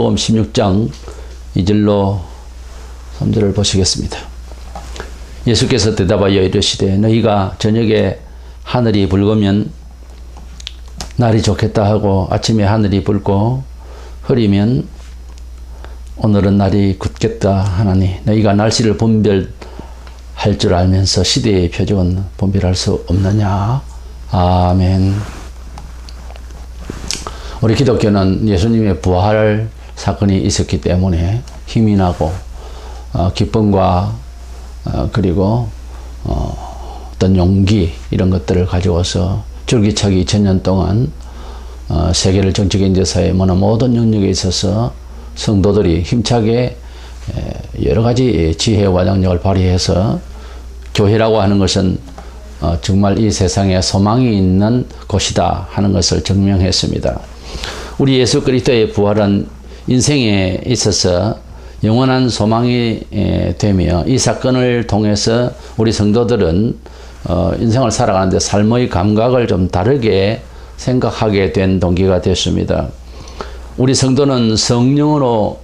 마태복음 16장 2절로 3절을 보시겠습니다. 예수께서 대답하여 이르시되 너희가 저녁에 하늘이 붉으면 날이 좋겠다 하고 아침에 하늘이 붉고 흐리면 오늘은 날이 굳겠다 하나니 너희가 날씨를 분별할 줄 알면서 시대의 표적은 분별할 수 없느냐. 아멘. 우리 기독교는 예수님의 부활 사건이 있었기 때문에 힘이 나고 기쁨과 그리고 어떤 용기 이런 것들을 가지고서 줄기차게 2000년 동안 세계를 정치, 경제, 사회, 문화 모든 영역에 있어서 성도들이 힘차게 여러 가지 지혜와 능력을 발휘해서 교회라고 하는 것은 정말 이 세상에 소망이 있는 곳이다 하는 것을 증명했습니다. 우리 예수 그리스도의 부활은 인생에 있어서 영원한 소망이 되며 이 사건을 통해서 우리 성도들은 인생을 살아가는데 삶의 감각을 좀 다르게 생각하게 된 동기가 됐습니다. 우리 성도는 성령으로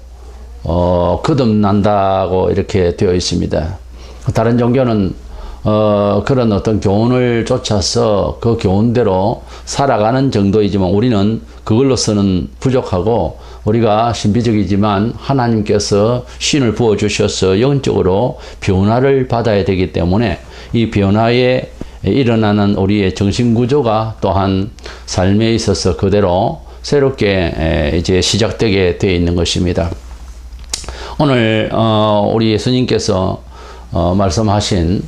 거듭난다고 이렇게 되어 있습니다. 다른 종교는 그런 어떤 교훈을 쫓아서 그 교훈대로 살아가는 정도이지만 우리는 그걸로서는 부족하고 우리가 신비적이지만 하나님께서 신을 부어주셔서 영적으로 변화를 받아야 되기 때문에 이 변화에 일어나는 우리의 정신구조가 또한 삶에 있어서 그대로 새롭게 이제 시작되게 되어 있는 것입니다. 오늘 우리 예수님께서 말씀하신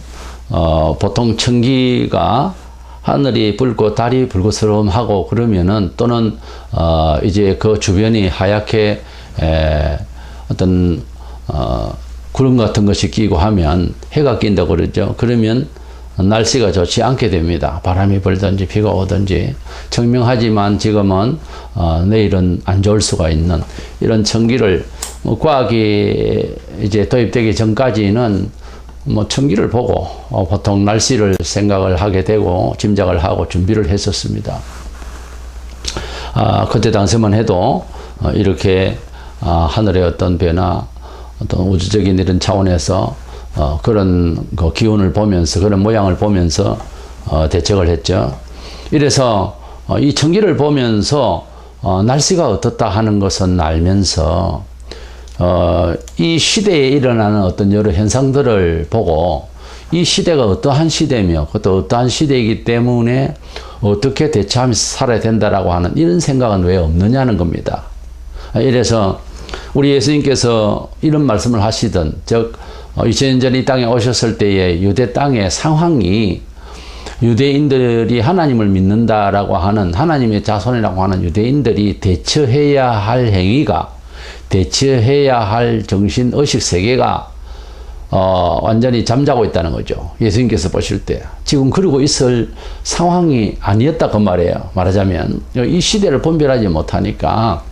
보통 천기가 하늘이 붉고 달이 붉으스름하고 그러면은 또는 이제 그 주변이 하얗게 어떤 구름 같은 것이 끼고 하면 해가 낀다고 그러죠. 그러면 날씨가 좋지 않게 됩니다. 바람이 불든지 비가 오든지. 청명하지만 지금은 내일은 안 좋을 수가 있는 이런 천기를 과학이 이제 도입되기 전까지는 천기를 보고 보통 날씨를 생각을 하게 되고 짐작을 하고 준비를 했었습니다. 그때 당시만 해도 이렇게 하늘의 어떤 변화, 어떤 우주적인 이런 차원에서 그런 그 기운을 보면서 그런 모양을 보면서 대책을 했죠. 이래서 이 천기를 보면서 날씨가 어떻다 하는 것은 알면서 이 시대에 일어나는 어떤 여러 현상들을 보고 이 시대가 어떠한 시대며 또 어떠한 시대이기 때문에 어떻게 대처하면서 살아야 된다라고 하는 이런 생각은 왜 없느냐는 겁니다. 이래서 우리 예수님께서 이런 말씀을 하시던 즉 2000년 전 이 땅에 오셨을 때의 유대 땅의 상황이 유대인들이 하나님을 믿는다라고 하는 하나님의 자손이라고 하는 유대인들이 대처해야 할 행위가 대처해야 할 정신의식 세계가 완전히 잠자고 있다는 거죠. 예수님께서 보실 때 지금 그러고 있을 상황이 아니었다 그 말이에요. 말하자면 이 시대를 분별하지 못하니까.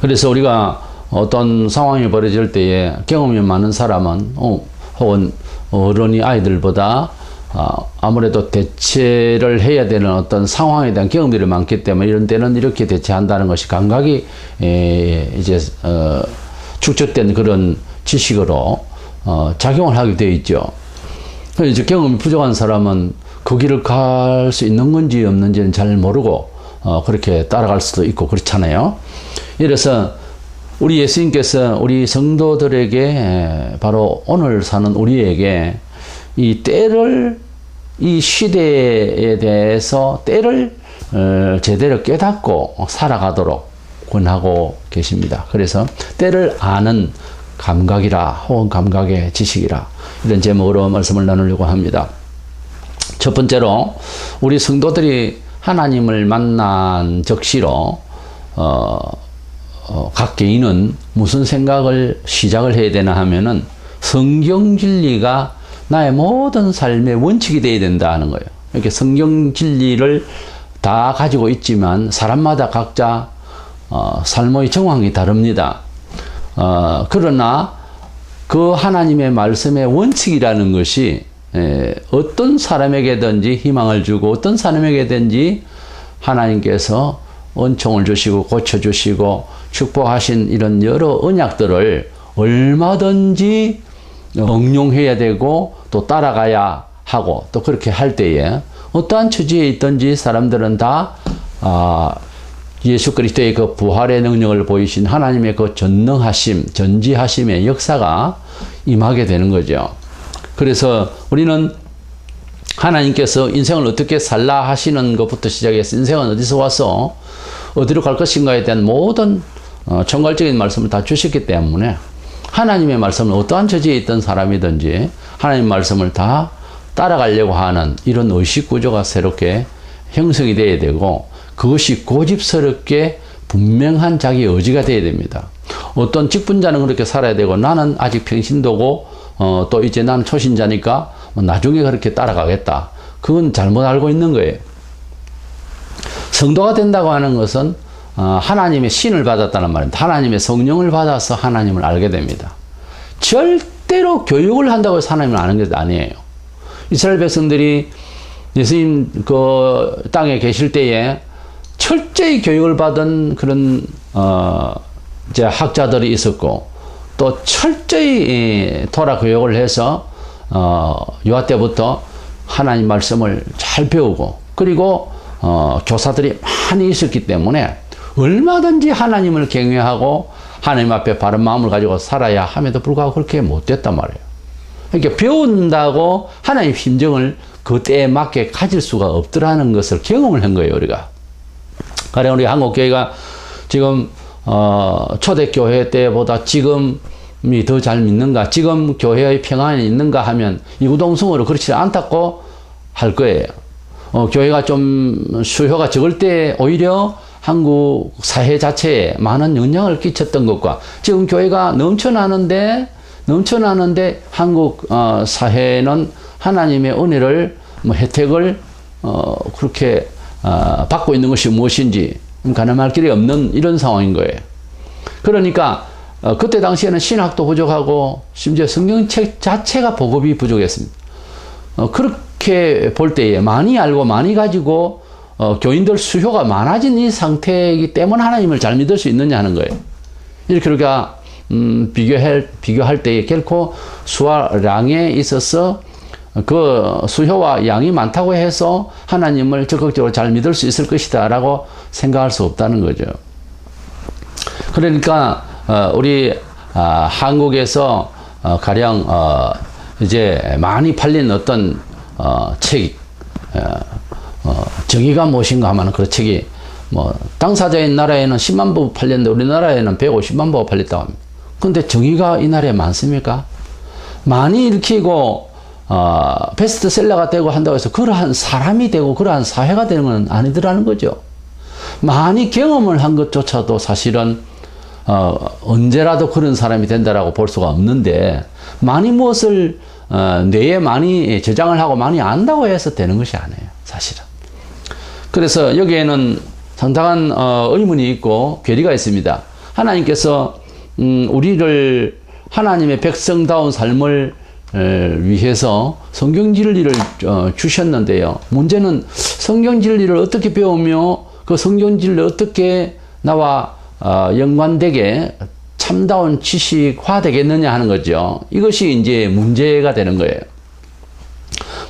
그래서 우리가 어떤 상황이 벌어질 때에 경험이 많은 사람은 혹은 어른이 아이들보다 아무래도 대처를 해야 되는 어떤 상황에 대한 경험들이 많기 때문에 이런 때는 이렇게 대처한다는 것이 감각이 이제 축적된 그런 지식으로 작용을 하게 되어 있죠. 이제 경험이 부족한 사람은 그 길을 갈 수 있는 건지 없는지는 잘 모르고 그렇게 따라갈 수도 있고 그렇잖아요. 이래서 우리 예수님께서 우리 성도들에게 바로 오늘 사는 우리에게 이 때를 이 시대에 대해서 때를 제대로 깨닫고 살아가도록 권하고 계십니다. 그래서 때를 아는 감각이라 혹은 감각의 지식이라 이런 제목으로 말씀을 나누려고 합니다. 첫 번째로 우리 성도들이 하나님을 만난 적시로 각 개인은 무슨 생각을 시작을 해야 되나 하면은 성경 진리가 나의 모든 삶의 원칙이 되어야 된다 하는 거예요. 이렇게 성경 진리를 다 가지고 있지만 사람마다 각자 삶의 정황이 다릅니다. 그러나 그 하나님의 말씀의 원칙이라는 것이 어떤 사람에게든지 희망을 주고 어떤 사람에게든지 하나님께서 은총을 주시고 고쳐주시고 축복하신 이런 여러 언약들을 얼마든지 응용해야 되고 또 따라가야 하고 또 그렇게 할 때에 어떠한 처지에 있든지 사람들은 다 예수 그리스도의 그 부활의 능력을 보이신 하나님의 그 전능하심, 전지하심의 역사가 임하게 되는 거죠. 그래서 우리는 하나님께서 인생을 어떻게 살라 하시는 것부터 시작해서 인생은 어디서 와서 어디로 갈 것인가에 대한 모든 총괄적인 말씀을 다 주셨기 때문에 하나님의 말씀을 어떠한 처지에 있던 사람이든지 하나님의 말씀을 다 따라가려고 하는 이런 의식 구조가 새롭게 형성이 되어야 되고 그것이 고집스럽게 분명한 자기 의지가 되어야 됩니다. 어떤 직분자는 그렇게 살아야 되고 나는 아직 평신도고 또 이제 나는 초신자니까 나중에 그렇게 따라가겠다. 그건 잘못 알고 있는 거예요. 성도가 된다고 하는 것은 하나님의 신을 받았다는 말입니다. 하나님의 성령을 받아서 하나님을 알게 됩니다. 절대로 교육을 한다고 해서 하나님을 아는 게 아니에요. 이스라엘 백성들이 예수님 그 땅에 계실 때에 철저히 교육을 받은 그런 이제 학자들이 있었고 또 철저히 토라 교육을 해서 유아 때부터 하나님 말씀을 잘 배우고 그리고 교사들이 많이 있었기 때문에 얼마든지 하나님을 경외하고 하나님 앞에 바른 마음을 가지고 살아야 함에도 불구하고 그렇게 못됐단 말이에요. 그러니까 배운다고 하나님 심정을 그 때에 맞게 가질 수가 없더라는 것을 경험을 한 거예요, 우리가. 가령 우리 한국교회가 지금 초대교회 때보다 지금이 더 잘 믿는가, 지금 교회의 평안이 있는가 하면 이구동성으로 그렇지 않다고 할 거예요. 교회가 좀 수요가 적을 때 오히려 한국 사회 자체에 많은 영향을 끼쳤던 것과 지금 교회가 넘쳐나는데 한국 사회는 하나님의 은혜를 혜택을 그렇게 받고 있는 것이 무엇인지 가늠할 길이 없는 이런 상황인 거예요. 그러니까 그때 당시에는 신학도 부족하고 심지어 성경책 자체가 보급이 부족했습니다. 그렇게 볼 때에 많이 알고 많이 가지고 교인들 수요가 많아진 이 상태이기 때문에 하나님을 잘 믿을 수 있느냐 하는 거예요. 이렇게 우리가 비교할 때에 결코 수화량에 있어서 그 수요와 양이 많다고 해서 하나님을 적극적으로 잘 믿을 수 있을 것이다 라고 생각할 수 없다는 거죠. 그러니까 우리 한국에서 가령 이제 많이 팔린 어떤 책 정의가 무엇인가 하면 그 책이 뭐 당사자인 나라에는 10만 부 팔렸는데 우리나라에는 150만 부가 팔렸다고 합니다. 근데 정의가 이 나라에 많습니까? 많이 읽히고 베스트셀러가 되고 한다고 해서 그러한 사람이 되고 그러한 사회가 되는 건 아니더라는 거죠. 많이 경험을 한 것조차도 사실은 언제라도 그런 사람이 된다라고 볼 수가 없는데 많이 무엇을 뇌에 많이 저장을 하고 많이 안다고 해서 되는 것이 아니에요, 사실은. 그래서 여기에는 상당한 의문이 있고 괴리가 있습니다. 하나님께서 우리를 하나님의 백성다운 삶을 위해서 성경 진리를 주셨는데요. 문제는 성경 진리를 어떻게 배우며 그 성경 진리를 어떻게 나와 연관되게 참다운 지식화 되겠느냐 하는 거죠. 이것이 이제 문제가 되는 거예요.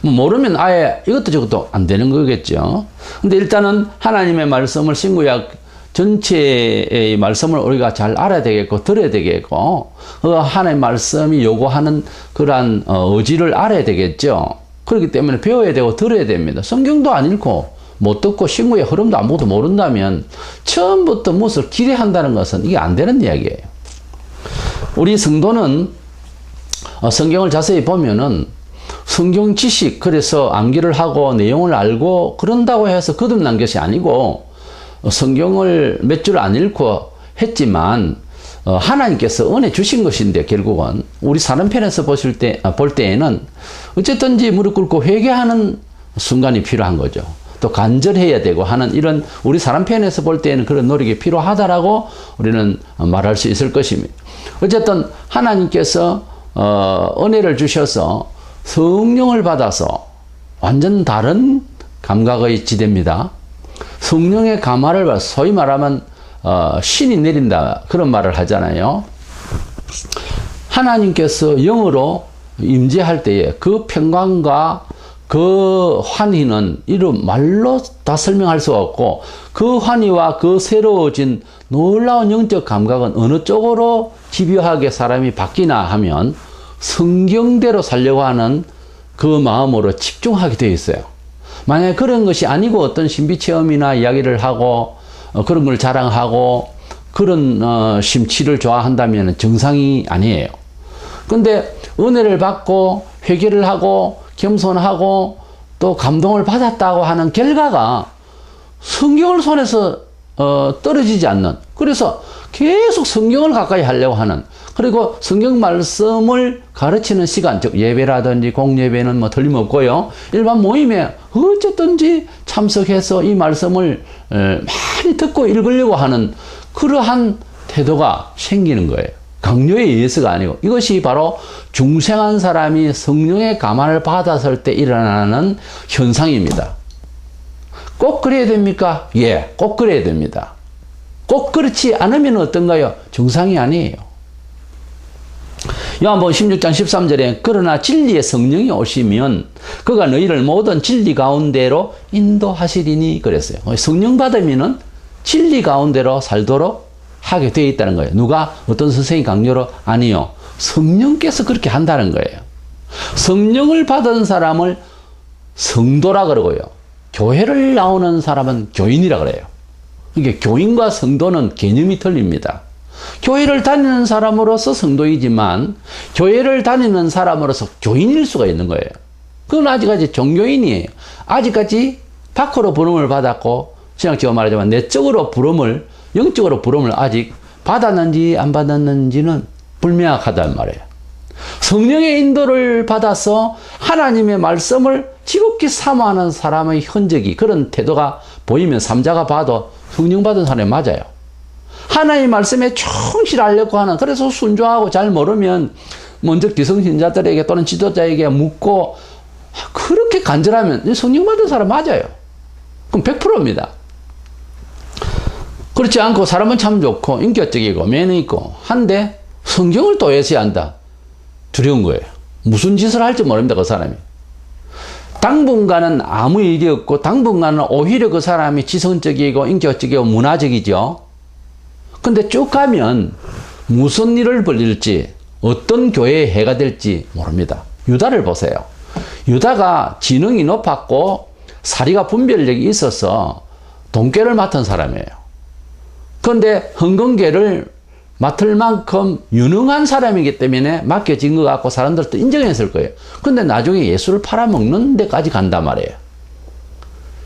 모르면 아예 이것도 저것도 안 되는 거겠죠. 근데 일단은 하나님의 말씀을 신구약 전체의 말씀을 우리가 잘 알아야 되겠고 들어야 되겠고 하나님의 말씀이 요구하는 그러한 의지를 알아야 되겠죠. 그렇기 때문에 배워야 되고 들어야 됩니다. 성경도 안 읽고 못 듣고 신구의 흐름도 아무것도 모른다면 처음부터 무엇을 기대한다는 것은 이게 안 되는 이야기예요. 우리 성도는 성경을 자세히 보면은 성경 지식, 그래서 암기를 하고 내용을 알고 그런다고 해서 거듭난 것이 아니고 성경을 몇 줄 안 읽고 했지만 하나님께서 은혜 주신 것인데 결국은 우리 사람 편에서 볼 때에는 어쨌든지 무릎 꿇고 회개하는 순간이 필요한 거죠. 또 간절해야 되고 하는 이런 우리 사람 편에서 볼 때에는 그런 노력이 필요하다라고 우리는 말할 수 있을 것입니다. 어쨌든 하나님께서 은혜를 주셔서 성령을 받아서 완전 다른 감각의 지대입니다. 성령의 감화를 받아 소위 말하면 신이 내린다 그런 말을 하잖아요. 하나님께서 영으로 임재할 때에 그 평강과 그 환희는 이런 말로 다 설명할 수가 없고, 그 환희와 그 새로워진 놀라운 영적 감각은 어느 쪽으로 집요하게 사람이 바뀌나 하면 성경대로 살려고 하는 그 마음으로 집중하게 되어 있어요. 만약에 그런 것이 아니고 어떤 신비체험이나 이야기를 하고 그런 걸 자랑하고 그런 심취를 좋아한다면 정상이 아니에요. 근데 은혜를 받고 회개를 하고 겸손하고 또 감동을 받았다고 하는 결과가 성경을 손에서 떨어지지 않는, 그래서 계속 성경을 가까이 하려고 하는, 그리고 성경 말씀을 가르치는 시간, 즉 예배라든지 공예배는 뭐 틀림없고요, 일반 모임에 어쨌든지 참석해서 이 말씀을 많이 듣고 읽으려고 하는 그러한 태도가 생기는 거예요. 강요에 의해서가 아니고, 이것이 바로 중생한 사람이 성령의 감화를 받았을 때 일어나는 현상입니다. 꼭 그래야 됩니까? 예, 꼭 그래야 됩니다. 꼭 그렇지 않으면 어떤가요? 정상이 아니에요. 요한복음 16장 13절에 그러나 진리의 성령이 오시면 그가 너희를 모든 진리 가운데로 인도하시리니 그랬어요. 성령 받으면은 진리 가운데로 살도록 하게 되어 있다는 거예요. 누가? 어떤 선생이 강요로? 아니요. 성령께서 그렇게 한다는 거예요. 성령을 받은 사람을 성도라 그러고요. 교회를 나오는 사람은 교인이라 그래요. 이게 교인과 성도는 개념이 틀립니다. 교회를 다니는 사람으로서 성도이지만 교회를 다니는 사람으로서 교인일 수가 있는 거예요. 그건 아직까지 종교인이에요. 아직까지 밖으로 부름을 받았고, 신학적으로 말하자면 내적으로 부름을, 영적으로 부름을 아직 받았는지 안 받았는지는 불명확하단 말이에요. 성령의 인도를 받아서 하나님의 말씀을 지극히 사모하는 사람의 흔적이, 그런 태도가 보이면 삼자가 봐도 성령 받은 사람이 맞아요. 하나님의 말씀에 충실하려고 하는, 그래서 순종하고 잘 모르면 먼저 기성신자들에게 또는 지도자에게 묻고 그렇게 간절하면 성령 받은 사람 맞아요. 그럼 100%입니다. 그렇지 않고 사람은 참 좋고 인격적이고 매너 있고 한데 성경을 또 외워야 한다. 두려운 거예요. 무슨 짓을 할지 모릅니다, 그 사람이. 당분간은 아무 일이 없고 당분간은 오히려 그 사람이 지성적이고 인격적이고 문화적이죠. 근데 쭉 가면 무슨 일을 벌일지, 어떤 교회에 해가 될지 모릅니다. 유다를 보세요. 유다가 지능이 높았고 사리가 분별력이 있어서 돈꾀를 맡은 사람이에요. 그런데 헌금궤를 맡을 만큼 유능한 사람이기 때문에 맡겨진 것 같고 사람들도 인정했을 거예요. 그런데 나중에 예수를 팔아먹는 데까지 간단 말이에요.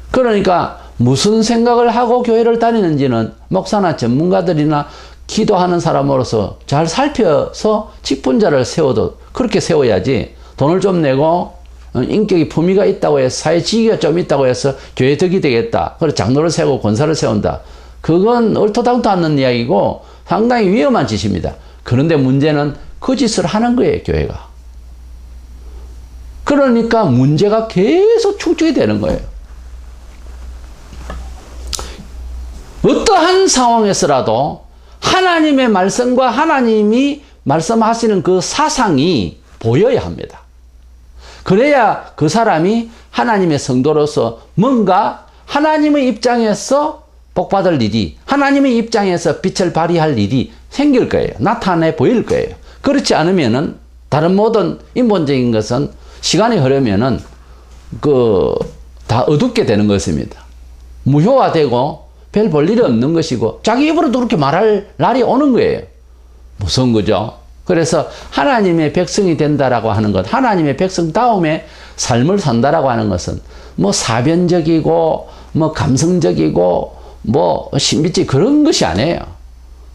그러니까 무슨 생각을 하고 교회를 다니는지는 목사나 전문가들이나 기도하는 사람으로서 잘 살펴서 직분자를 세워도 그렇게 세워야지, 돈을 좀 내고 인격이 품위가 있다고 해서 사회 지위가 좀 있다고 해서 교회 덕이 되겠다, 그래서 장로를 세우고 권사를 세운다, 그건 얼토당토 않는 이야기고 상당히 위험한 짓입니다. 그런데 문제는 그 짓을 하는 거예요, 교회가. 그러니까 문제가 계속 축적이 되는 거예요. 어떠한 상황에서라도 하나님의 말씀과 하나님이 말씀하시는 그 사상이 보여야 합니다. 그래야 그 사람이 하나님의 성도로서 뭔가 하나님의 입장에서 복받을 일이, 하나님의 입장에서 빛을 발휘할 일이 생길 거예요. 나타내 보일 거예요. 그렇지 않으면은 다른 모든 인본적인 것은 시간이 흐르면은 다 어둡게 되는 것입니다. 무효화되고 별 볼 일이 없는 것이고 자기 입으로도 그렇게 말할 날이 오는 거예요. 무서운 거죠. 그래서 하나님의 백성이 된다라고 하는 것, 하나님의 백성 다음에 삶을 산다라고 하는 것은 뭐 사변적이고 뭐 감성적이고 뭐 신비적 그런 것이 아니에요.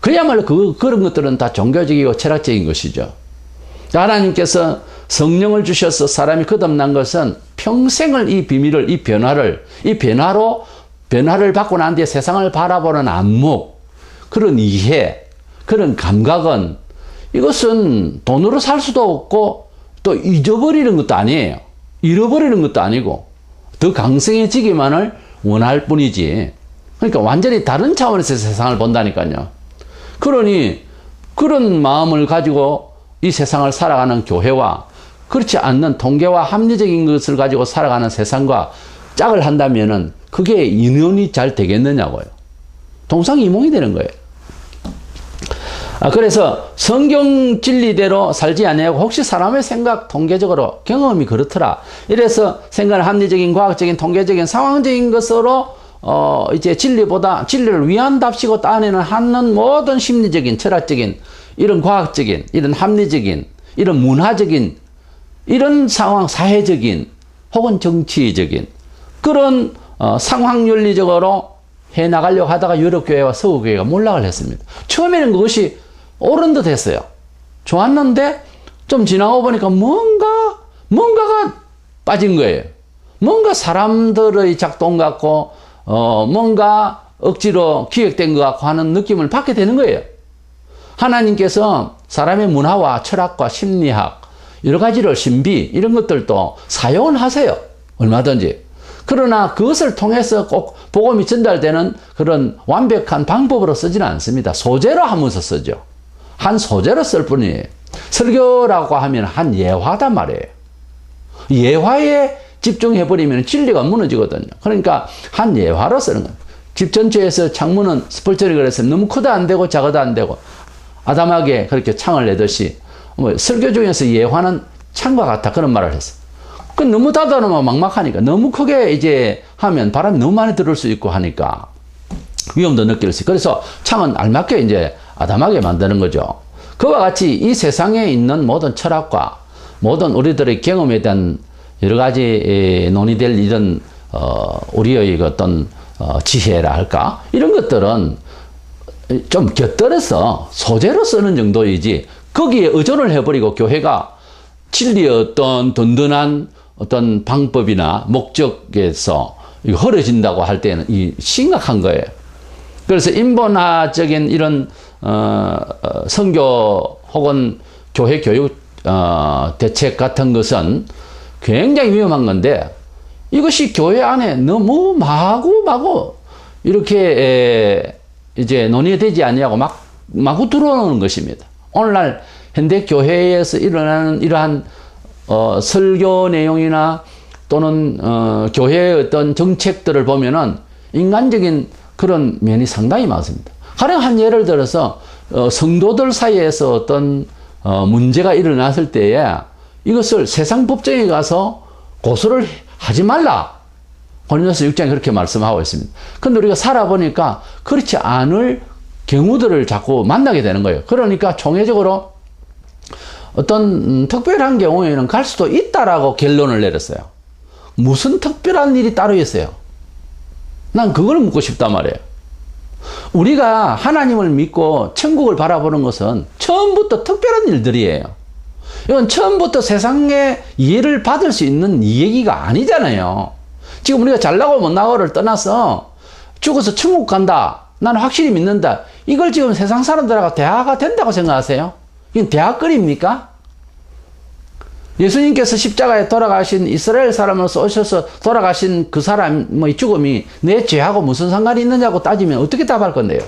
그야말로 그런 것들은 다 종교적이고 철학적인 것이죠. 하나님께서 성령을 주셔서 사람이 거듭난 것은 평생을 이 비밀을, 이 변화를 받고 난 뒤에 세상을 바라보는 안목, 그런 이해, 그런 감각은 이것은 돈으로 살 수도 없고 또 잊어버리는 것도 아니에요. 잃어버리는 것도 아니고 더 강성해지기만을 원할 뿐이지. 그러니까 완전히 다른 차원에서 세상을 본다니까요. 그러니 그런 마음을 가지고 이 세상을 살아가는 교회와 그렇지 않는 통계와 합리적인 것을 가지고 살아가는 세상과 짝을 한다면은 그게 인연이 잘 되겠느냐고요. 동상이몽이 되는 거예요. 그래서 성경 진리대로 살지 아니하고 혹시 사람의 생각 통계적으로 경험이 그렇더라. 이래서 생각을 합리적인 과학적인 통계적인 상황적인 것으로 이제 진리를 위한답시고 따내는 하는 모든 심리적인 철학적인 이런 과학적인 이런 합리적인 이런 문화적인 이런 상황 사회적인 혹은 정치적인 그런 상황윤리적으로 해나가려고 하다가 유럽교회와 서구교회가 몰락을 했습니다. 처음에는 그것이 옳은 듯 했어요. 좋았는데 좀 지나고 보니까 뭔가가 빠진 거예요. 뭔가 사람들의 작동 같고 뭔가 억지로 기획된 것 같고 하는 느낌을 받게 되는 거예요. 하나님께서 사람의 문화와 철학과 심리학 여러 가지를 신비 이런 것들도 사용을 하세요. 얼마든지. 그러나 그것을 통해서 꼭 복음이 전달되는 그런 완벽한 방법으로 쓰지는 않습니다. 소재로 하면서 쓰죠. 한 소재로 쓸 뿐이에요. 설교라고 하면 한 예화단 말이에요. 예화에 집중해버리면 진리가 무너지거든요. 그러니까 한 예화로 쓰는 거예요. 집 전체에서 창문은 스펄전이 그래서 너무 크도 안 되고 작아도 안 되고 아담하게 그렇게 창을 내듯이 설교 중에서 예화는 창과 같다 그런 말을 했어요. 그 너무 닫아놓으면 막막하니까 너무 크게 이제 하면 바람이 너무 많이 들어올 수 있고 하니까 위험도 느낄 수 있고 그래서 창은 알맞게 이제 아담하게 만드는 거죠. 그와 같이 이 세상에 있는 모든 철학과 모든 우리들의 경험에 대한 여러 가지 논의될 이런 우리의 어떤 지혜라 할까 이런 것들은 좀 곁들여서 소재로 쓰는 정도이지 거기에 의존을 해버리고 교회가 진리의 어떤 든든한 어떤 방법이나 목적에서 흐려진다고 할 때는 이 심각한 거예요. 그래서 인본화적인 이런 선교 혹은 교회 교육 대책 같은 것은 굉장히 위험한 건데 이것이 교회 안에 너무 마구 이렇게 이제 논의되지 아니하고 마구 들어오는 것입니다. 오늘날 현대 교회에서 일어나는 이러한 설교 내용이나 또는 교회의 어떤 정책들을 보면은 인간적인 그런 면이 상당히 많습니다. 가령 한 예를 들어서 성도들 사이에서 어떤 문제가 일어났을 때에 이것을 세상 법정에 가서 고소를 하지 말라. 고린도서 6장에 그렇게 말씀하고 있습니다. 근데 우리가 살아보니까 그렇지 않을 경우들을 자꾸 만나게 되는 거예요. 그러니까 총회적으로 어떤 특별한 경우에는 갈 수도 있다라고 결론을 내렸어요. 무슨 특별한 일이 따로 있어요? 난 그걸 묻고 싶단 말이에요. 우리가 하나님을 믿고 천국을 바라보는 것은 처음부터 특별한 일들이에요. 이건 처음부터 세상에 이해를 받을 수 있는 얘기가 아니잖아요. 지금 우리가 잘나고 못나고를 떠나서 죽어서 천국 간다. 나는 확실히 믿는다. 이걸 지금 세상 사람들하고 대화가 된다고 생각하세요? 이건 대화거리입니까? 예수님께서 십자가에 돌아가신 이스라엘 사람으로서 오셔서 돌아가신 그 사람의 죽음이 내 죄하고 무슨 상관이 있느냐고 따지면 어떻게 답할 건데요?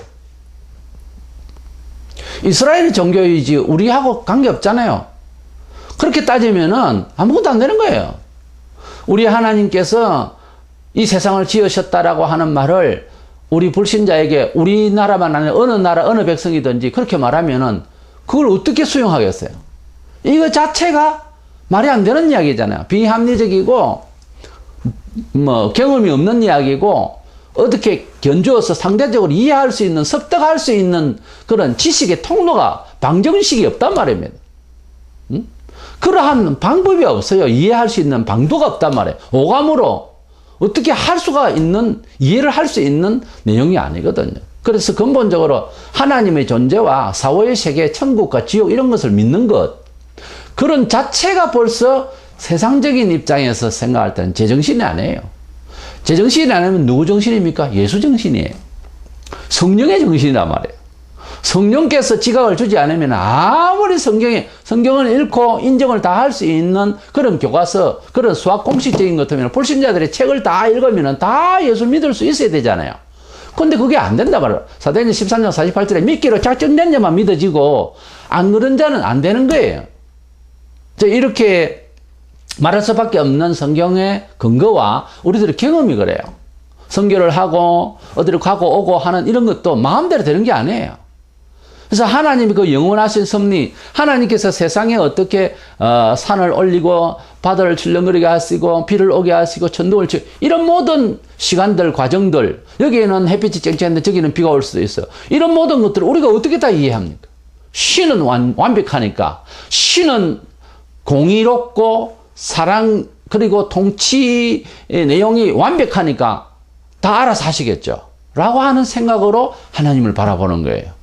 이스라엘 종교이지 우리하고 관계없잖아요. 그렇게 따지면은 아무것도 안 되는 거예요. 우리 하나님께서 이 세상을 지으셨다라고 하는 말을 우리 불신자에게 우리나라만 아니라 어느 나라 어느 백성이든지 그렇게 말하면은 그걸 어떻게 수용하겠어요? 이거 자체가 말이 안 되는 이야기잖아요. 비합리적이고 경험이 없는 이야기고 어떻게 견주어서 상대적으로 이해할 수 있는 습득할 수 있는 그런 지식의 통로가 방정식이 없단 말입니다. 그러한 방법이 없어요. 이해할 수 있는 방도가 없단 말이에요. 오감으로 어떻게 할 수가 있는 이해를 할 수 있는 내용이 아니거든요. 그래서 근본적으로 하나님의 존재와 사후의 세계, 천국과 지옥 이런 것을 믿는 것 그런 자체가 벌써 세상적인 입장에서 생각할 때는 제정신이 아니에요. 제정신이 아니면 누구 정신입니까? 예수 정신이에요. 성령의 정신이란 말이에요. 성령께서 지각을 주지 않으면 아무리 성경을 읽고 인정을 다 할 수 있는 그런 교과서, 그런 수학 공식적인 것 같으면 불신자들의 책을 다 읽으면 다 예수 믿을 수 있어야 되잖아요. 근데 그게 안 된다 말이야. 사도행전 13장 48절에 믿기로 작정된 자만 믿어지고 안 그런 자는 안 되는 거예요. 이렇게 말할 수밖에 없는 성경의 근거와 우리들의 경험이 그래요. 선교를 하고 어디를 가고 오고 하는 이런 것도 마음대로 되는 게 아니에요. 그래서 하나님이 그 영원하신 섭리, 하나님께서 세상에 어떻게 산을 올리고 바다를 출렁거리게 하시고 비를 오게 하시고 천둥을 치고 이런 모든 시간들, 과정들, 여기에는 햇빛이 쨍쨍한데 저기는 비가 올 수도 있어요. 이런 모든 것들을 우리가 어떻게 다 이해합니까? 신은 완벽하니까, 신은 공의롭고 사랑 그리고 통치의 내용이 완벽하니까 다 알아서 하시겠죠 라고 하는 생각으로 하나님을 바라보는 거예요.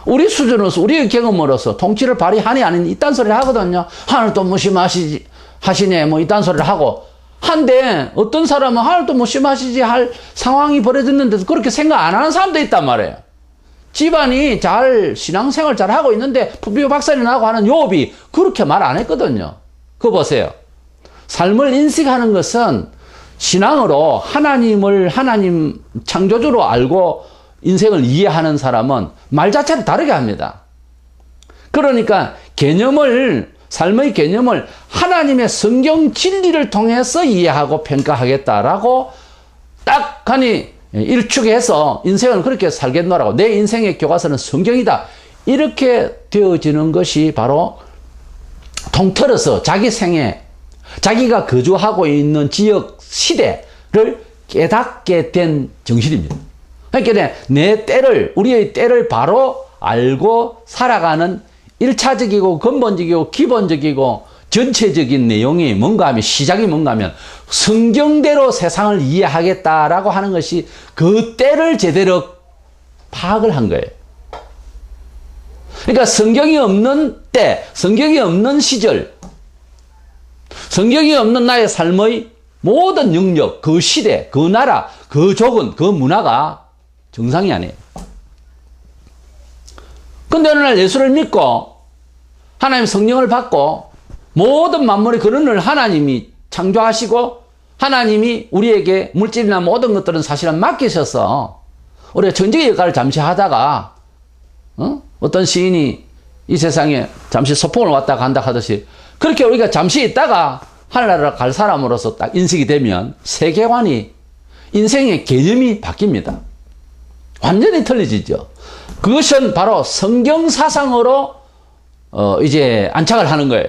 우리 수준으로서 우리의 경험으로서 통치를 발휘하니 아니 이딴 소리를 하거든요. 하늘 또 무심하시네 뭐 이딴 소리를 하고 한데 어떤 사람은 하늘 또 무심하시지 할 상황이 벌어졌는데도 그렇게 생각 안 하는 사람도 있단 말이에요. 집안이 잘 신앙생활 잘 하고 있는데 부비오 박살이 나고 하는 욥이 그렇게 말 안 했거든요. 그거 보세요. 삶을 인식하는 것은 신앙으로 하나님을 하나님 창조주로 알고 인생을 이해하는 사람은 말 자체를 다르게 합니다. 그러니까 삶의 개념을 하나님의 성경 진리를 통해서 이해하고 평가하겠다라고 딱 하니 일축해서 인생을 그렇게 살겠노라고 내 인생의 교과서는 성경이다. 이렇게 되어지는 것이 바로 통틀어서 자기 생애, 자기가 거주하고 있는 지역, 시대를 깨닫게 된 정신입니다. 그러니까 우리의 때를 바로 알고 살아가는 1차적이고 근본적이고 기본적이고 전체적인 내용이 뭔가 하면 시작이 뭔가 하면 성경대로 세상을 이해하겠다라고 하는 것이 그 때를 제대로 파악을 한 거예요. 그러니까 성경이 없는 때, 성경이 없는 시절, 성경이 없는 나의 삶의 모든 영역, 그 시대, 그 나라, 그 족은, 그 문화가 정상이 아니에요. 근데 어느 날 예수를 믿고 하나님 성령을 받고 모든 만물의 근원을 하나님이 창조하시고 하나님이 우리에게 물질이나 모든 것들은 사실은 맡기셔서 우리가 전직의 역할을 잠시 하다가 어떤 시인이 이 세상에 잠시 소풍을 왔다 간다 하듯이 그렇게 우리가 잠시 있다가 하늘나라로 갈 사람으로서 딱 인식이 되면 세계관이 인생의 개념이 바뀝니다. 완전히 틀려지죠. 그것은 바로 성경 사상으로 이제 안착을 하는 거예요.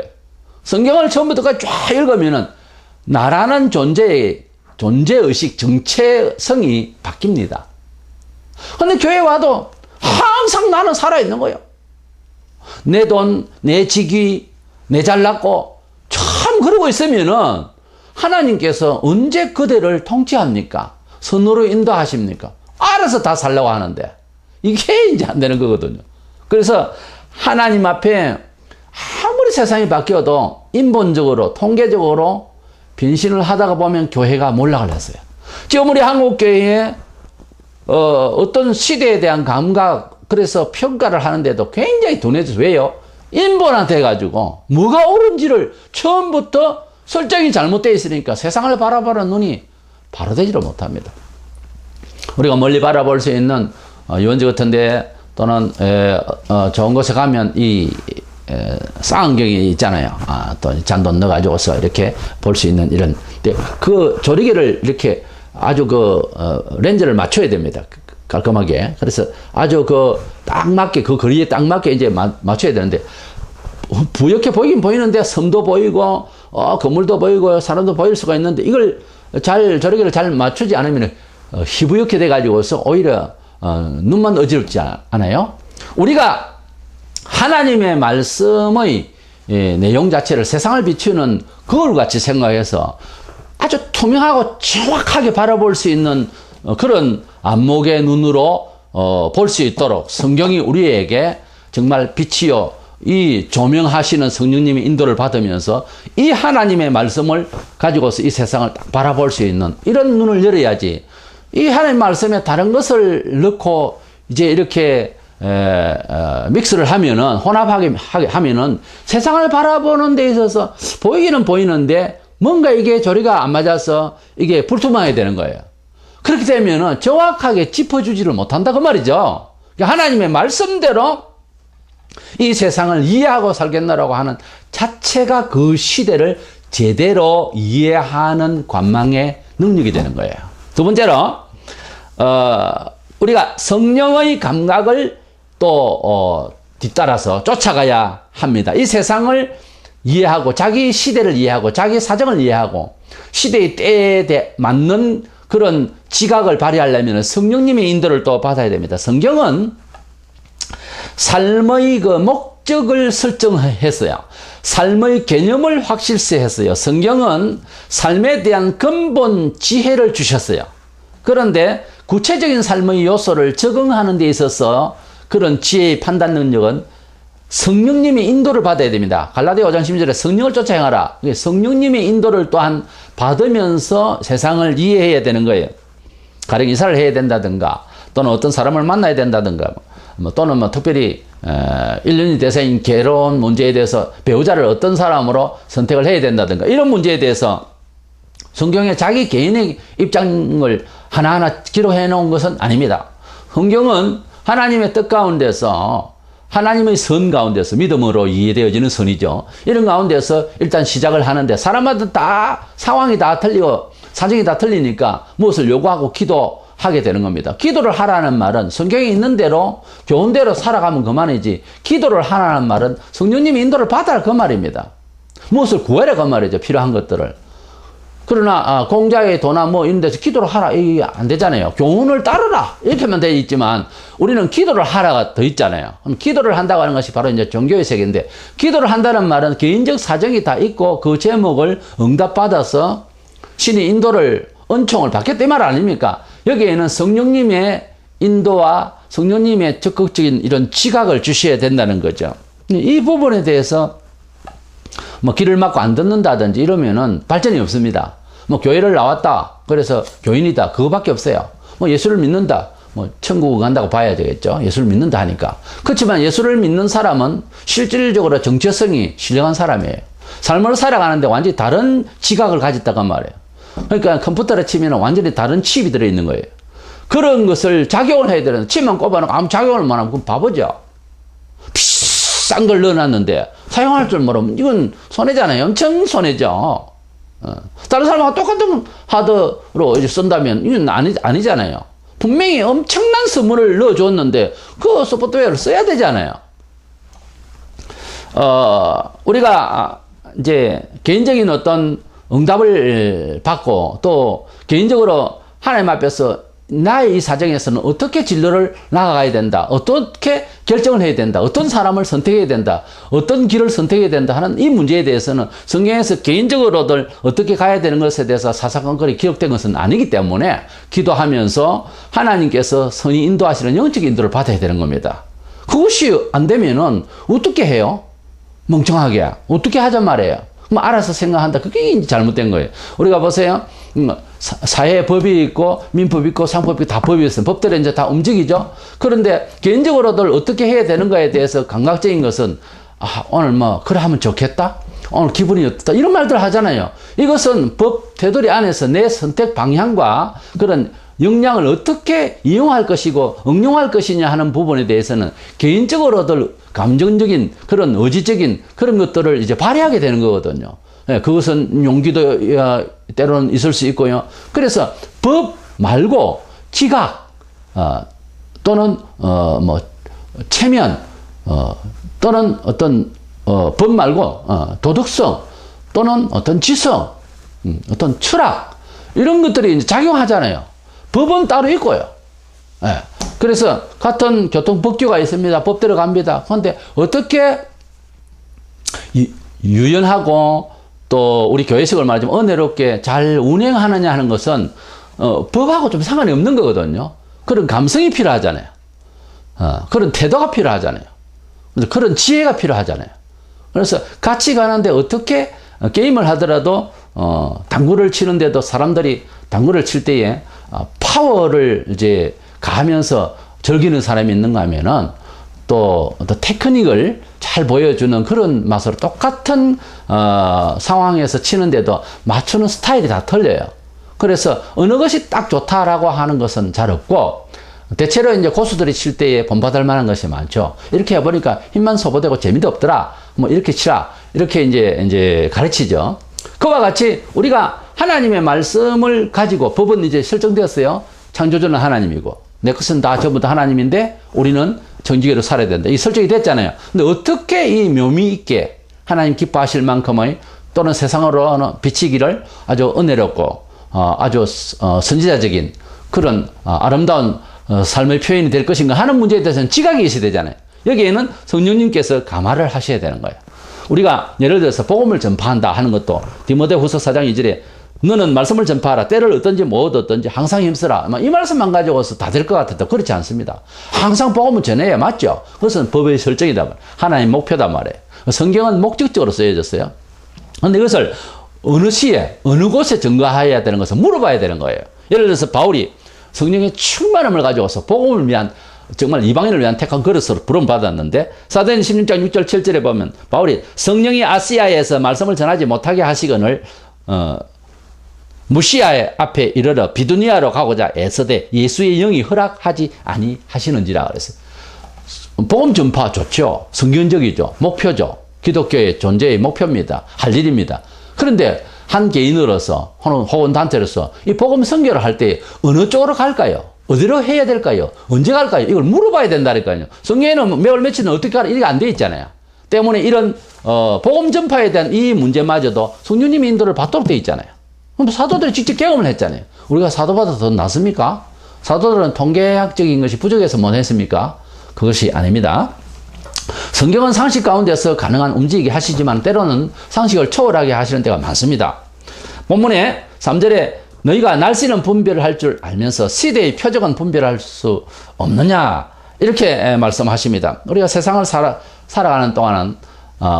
성경을 처음부터까지 쫙 읽으면은 나라는 존재의식, 정체성이 바뀝니다. 근데 교회 와도 항상 나는 살아있는 거예요. 내 돈, 내 직위, 내 잘났고 참 그러고 있으면은 하나님께서 언제 그대를 통치합니까? 선으로 인도하십니까? 알아서 다 살려고 하는데 이게 이제 안 되는 거거든요. 그래서 하나님 앞에 아무리 세상이 바뀌어도 인본적으로 통계적으로 변신을 하다가 보면 교회가 몰락을 했어요. 지금 우리 한국교회에 어떤 시대에 대한 감각 그래서 평가를 하는데도 굉장히 둔해져서 왜요? 인본한테 해가지고 뭐가 옳은지를 처음부터 설정이 잘못되어 있으니까 세상을 바라보는 눈이 바로 되지를 못합니다. 우리가 멀리 바라볼 수 있는 유원지 같은데 또는 좋은 곳에 가면 이 쌍안경이 있잖아요. 또 잔돈 넣어가지고서 이렇게 볼 수 있는 이런 그 조리개를 이렇게 아주 렌즈를 맞춰야 됩니다. 깔끔하게. 그래서 아주 딱 맞게 그 거리에 딱 맞게 이제 맞춰야 되는데 부옇게 보이긴 보이는데 섬도 보이고 건물도 보이고 사람도 보일 수가 있는데 이걸 조리개를 잘 맞추지 않으면 희부옇게 돼 가지고서 오히려 눈만 어지럽지 않아요? 우리가 하나님의 말씀의 내용 자체를 세상을 비추는 거울 같이 생각해서 아주 투명하고 정확하게 바라볼 수 있는 그런 안목의 눈으로 볼 수 있도록 성경이 우리에게 정말 빛이요 이 조명하시는 성령님의 인도를 받으면서 이 하나님의 말씀을 가지고서 이 세상을 딱 바라볼 수 있는 이런 눈을 열어야지 이 하나님 말씀에 다른 것을 넣고 이제 이렇게 믹스를 하면은 혼합하게 하면은 세상을 바라보는 데 있어서 보이기는 보이는데 뭔가 이게 조리가 안 맞아서 이게 불투명하게 되는 거예요. 그렇게 되면은 정확하게 짚어주지를 못한다 그 말이죠. 하나님의 말씀대로 이 세상을 이해하고 살겠노라고 하는 자체가 그 시대를 제대로 이해하는 관망의 능력이 되는 거예요. 두 번째로 우리가 성령의 감각을 또 뒤따라서 쫓아가야 합니다. 이 세상을 이해하고 자기 시대를 이해하고 자기 사정을 이해하고 시대의 때에 맞는 그런 지각을 발휘하려면 성령님의 인도를 또 받아야 됩니다. 성경은 삶의 그 목적을 설정했어요. 삶의 개념을 확실시했어요. 성경은 삶에 대한 근본 지혜를 주셨어요. 그런데 구체적인 삶의 요소를 적응하는 데 있어서 그런 지혜의 판단 능력은 성령님의 인도를 받아야 됩니다. 갈라디아 5장 12절에 성령을 쫓아 행하라. 성령님의 인도를 또한 받으면서 세상을 이해해야 되는 거예요. 가령 이사를 해야 된다든가 또는 어떤 사람을 만나야 된다든가 또는 특별히 1년이 돼서 괴로운 문제에 대해서 배우자를 어떤 사람으로 선택을 해야 된다든가 이런 문제에 대해서 성경에 자기 개인의 입장을 하나하나 기록해 놓은 것은 아닙니다. 성경은 하나님의 뜻 가운데서 하나님의 선 가운데서 믿음으로 이해되어지는 선이죠. 이런 가운데서 일단 시작을 하는데 사람마다 다 상황이 다 틀리고 사정이 다 틀리니까 무엇을 요구하고 기도하게 되는 겁니다. 기도를 하라는 말은 성경에 있는 대로 좋은 대로 살아가면 그만이지 기도를 하라는 말은 성령님의 인도를 받아라 그 말입니다. 무엇을 구해라 그 말이죠. 필요한 것들을. 그러나 공자의 도나 뭐 이런 데서 기도를 하라 이게 안 되잖아요. 교훈을 따르라 이렇게만 되어 있지만 우리는 기도를 하라가 더 있잖아요. 그럼 기도를 한다고 하는 것이 바로 이제 종교의 세계인데 기도를 한다는 말은 개인적 사정이 다 있고 그 제목을 응답받아서 신의 인도를 은총을 받겠다 이 말 아닙니까? 여기에는 성령님의 인도와 성령님의 적극적인 이런 지각을 주셔야 된다는 거죠. 이 부분에 대해서 뭐 귀를 막고 안 듣는다든지 이러면은 발전이 없습니다. 뭐 교회를 나왔다. 그래서 교인이다. 그거밖에 없어요. 뭐 예수를 믿는다. 뭐 천국 간다고 봐야 되겠죠. 예수를 믿는다 하니까. 그렇지만 예수를 믿는 사람은 실질적으로 정체성이 신령한 사람이에요. 삶을 살아가는데 완전히 다른 지각을 가졌다고 말이에요. 그러니까 컴퓨터를 치면 완전히 다른 칩이 들어있는 거예요. 그런 것을 작용을 해야 되는데 칩만 꼽아놓고 아무 작용을 못 하면 그건 바보죠. 비싼 걸 넣어놨는데 사용할 줄 모르면 이건 손해잖아요. 엄청 손해죠. 다른 사람하고 똑같은 하드로 이제 쓴다면 이건 아니잖아요. 분명히 엄청난 선물을 넣어줬는데 그 소프트웨어를 써야 되잖아요. 우리가 이제 개인적인 어떤 응답을 받고 또 개인적으로 하나님 앞에서 나의 이 사정에서는 어떻게 진로를 나아가야 된다. 어떻게 결정을 해야 된다. 어떤 사람을 선택해야 된다. 어떤 길을 선택해야 된다 하는 이 문제에 대해서는 성경에서 개인적으로들 어떻게 가야 되는 것에 대해서 사사건건이 기록된 것은 아니기 때문에 기도하면서 하나님께서 선히 인도하시는 영적 인도를 받아야 되는 겁니다. 그것이 안 되면은 어떻게 해요? 멍청하게. 어떻게 하잔 말이에요. 그럼 알아서 생각한다. 그게 이제 잘못된 거예요. 우리가 보세요. 사회에 법이 있고 민법이 있고 상법이 있고 다 법이 있어요. 법대로 이제 다 움직이죠. 그런데 개인적으로들 어떻게 해야 되는가에 대해서 감각적인 것은 오늘 뭐 그래 하면 좋겠다. 오늘 기분이 어떻다. 이런 말들 하잖아요. 이것은 법 테두리 안에서 내 선택 방향과 그런 역량을 어떻게 이용할 것이고 응용할 것이냐 하는 부분에 대해서는 개인적으로들 감정적인 그런 의지적인 그런 것들을 이제 발휘하게 되는 거거든요. 예, 그것은 용기도 때로는 있을 수 있고요. 그래서 법 말고 지각 또는 뭐 체면 또는 어떤 법 말고 도덕성 또는 어떤 지성 어떤 철학 이런 것들이 이제 작용하잖아요. 법은 따로 있고요. 예, 그래서 같은 교통법규가 있습니다. 법대로 갑니다. 그런데 어떻게 유연하고 또 우리 교회식을 말하자면 은혜롭게 잘 운행하느냐 하는 것은 법하고 좀 상관이 없는 거거든요. 그런 감성이 필요하잖아요. 그런 태도가 필요하잖아요. 그런 지혜가 필요하잖아요. 그래서 같이 가는데 어떻게 게임을 하더라도 당구를 치는데도 사람들이 당구를 칠 때에 파워를 이제 가하면서 즐기는 사람이 있는가 하면은 또 테크닉을 잘 보여주는 그런 맛으로 똑같은 상황에서 치는데도 맞추는 스타일이 다 틀려요. 그래서 어느 것이 딱 좋다라고 하는 것은 잘 없고, 대체로 이제 고수들이 칠 때에 본받을 만한 것이 많죠. 이렇게 해보니까 힘만 소모되고 재미도 없더라. 뭐 이렇게 치라. 이렇게 이제 가르치죠. 그와 같이 우리가 하나님의 말씀을 가지고 법은 이제 설정되었어요. 창조주는 하나님이고, 내 것은 다 전부 다 하나님인데 우리는 정직으로 살아야 된다. 이 설정이 됐잖아요. 근데 어떻게 이 묘미 있게 하나님 기뻐하실 만큼의 또는 세상으로 비치기를 아주 은혜롭고 아주 선지자적인 그런 아름다운 삶의 표현이 될 것인가 하는 문제에 대해서는 지각이 있어야 되잖아요. 여기에는 성령님께서 감화를 하셔야 되는 거예요. 우리가 예를 들어서 복음을 전파한다 하는 것도 디모데후서 4장 2절에 너는 말씀을 전파하라. 때를 얻든지 못 얻든지 항상 힘쓰라. 이 말씀만 가지고서 다 될 것 같아도 그렇지 않습니다. 항상 복음을 전해야 맞죠. 그것은 법의 설정이다 말이에요. 하나님의 목표다 말이에요. 성경은 목적적으로 쓰여졌어요. 그런데 이것을 어느 시에 어느 곳에 증거해야 되는 것을 물어봐야 되는 거예요. 예를 들어서 바울이 성령의 충만함을 가지고서 복음을 위한 정말 이방인을 위한 택한 그릇으로 부름받았는데 사도행 16장 6절 7절에 보면 바울이 성령이 아시아에서 말씀을 전하지 못하게 하시거늘 무시아 앞에 이르러 비두니아로 가고자 애서되 예수의 영이 허락하지 아니하시는지라 그랬어요. 복음 전파 좋죠. 성경적이죠. 목표죠. 기독교의 존재의 목표입니다. 할 일입니다. 그런데 한 개인으로서 혹은 단체로서 이 복음 선교를 할 때 어느 쪽으로 갈까요? 어디로 해야 될까요? 언제 갈까요? 이걸 물어봐야 된다니까요. 성경에는 몇월 며칠은 어떻게 하라 이게 안 돼 있잖아요. 때문에 이런 복음 전파에 대한 이 문제마저도 성령님의 인도를 받도록 돼 있잖아요. 그럼 사도들이 직접 경험을 했잖아요. 우리가 사도보다 더 낫습니까? 사도들은 통계학적인 것이 부족해서 못 했습니까? 그것이 아닙니다. 성경은 상식 가운데서 가능한 움직이게 하시지만 때로는 상식을 초월하게 하시는 때가 많습니다. 본문에 3절에 너희가 날씨는 분별을 할 줄 알면서 시대의 표적은 분별할 수 없느냐 이렇게 말씀하십니다. 우리가 세상을 살아가는 동안은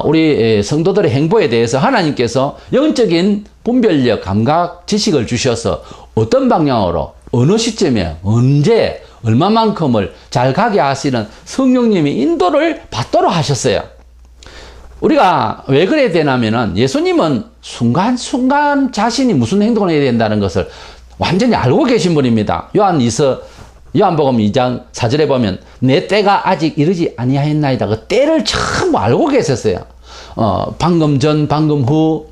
우리 성도들의 행보에 대해서 하나님께서 영적인 분별력, 감각, 지식을 주셔서 어떤 방향으로 어느 시점에 언제 얼마만큼을 잘 가게 하시는 성령님의 인도를 받도록 하셨어요. 우리가 왜 그래야 되냐면은 예수님은 순간순간 자신이 무슨 행동을 해야 된다는 것을 완전히 알고 계신 분입니다. 요한복음 2장 4절에 보면 내 때가 아직 이르지 아니하였나이다. 그 때를 참 알고 계셨어요. 방금 전, 방금 후,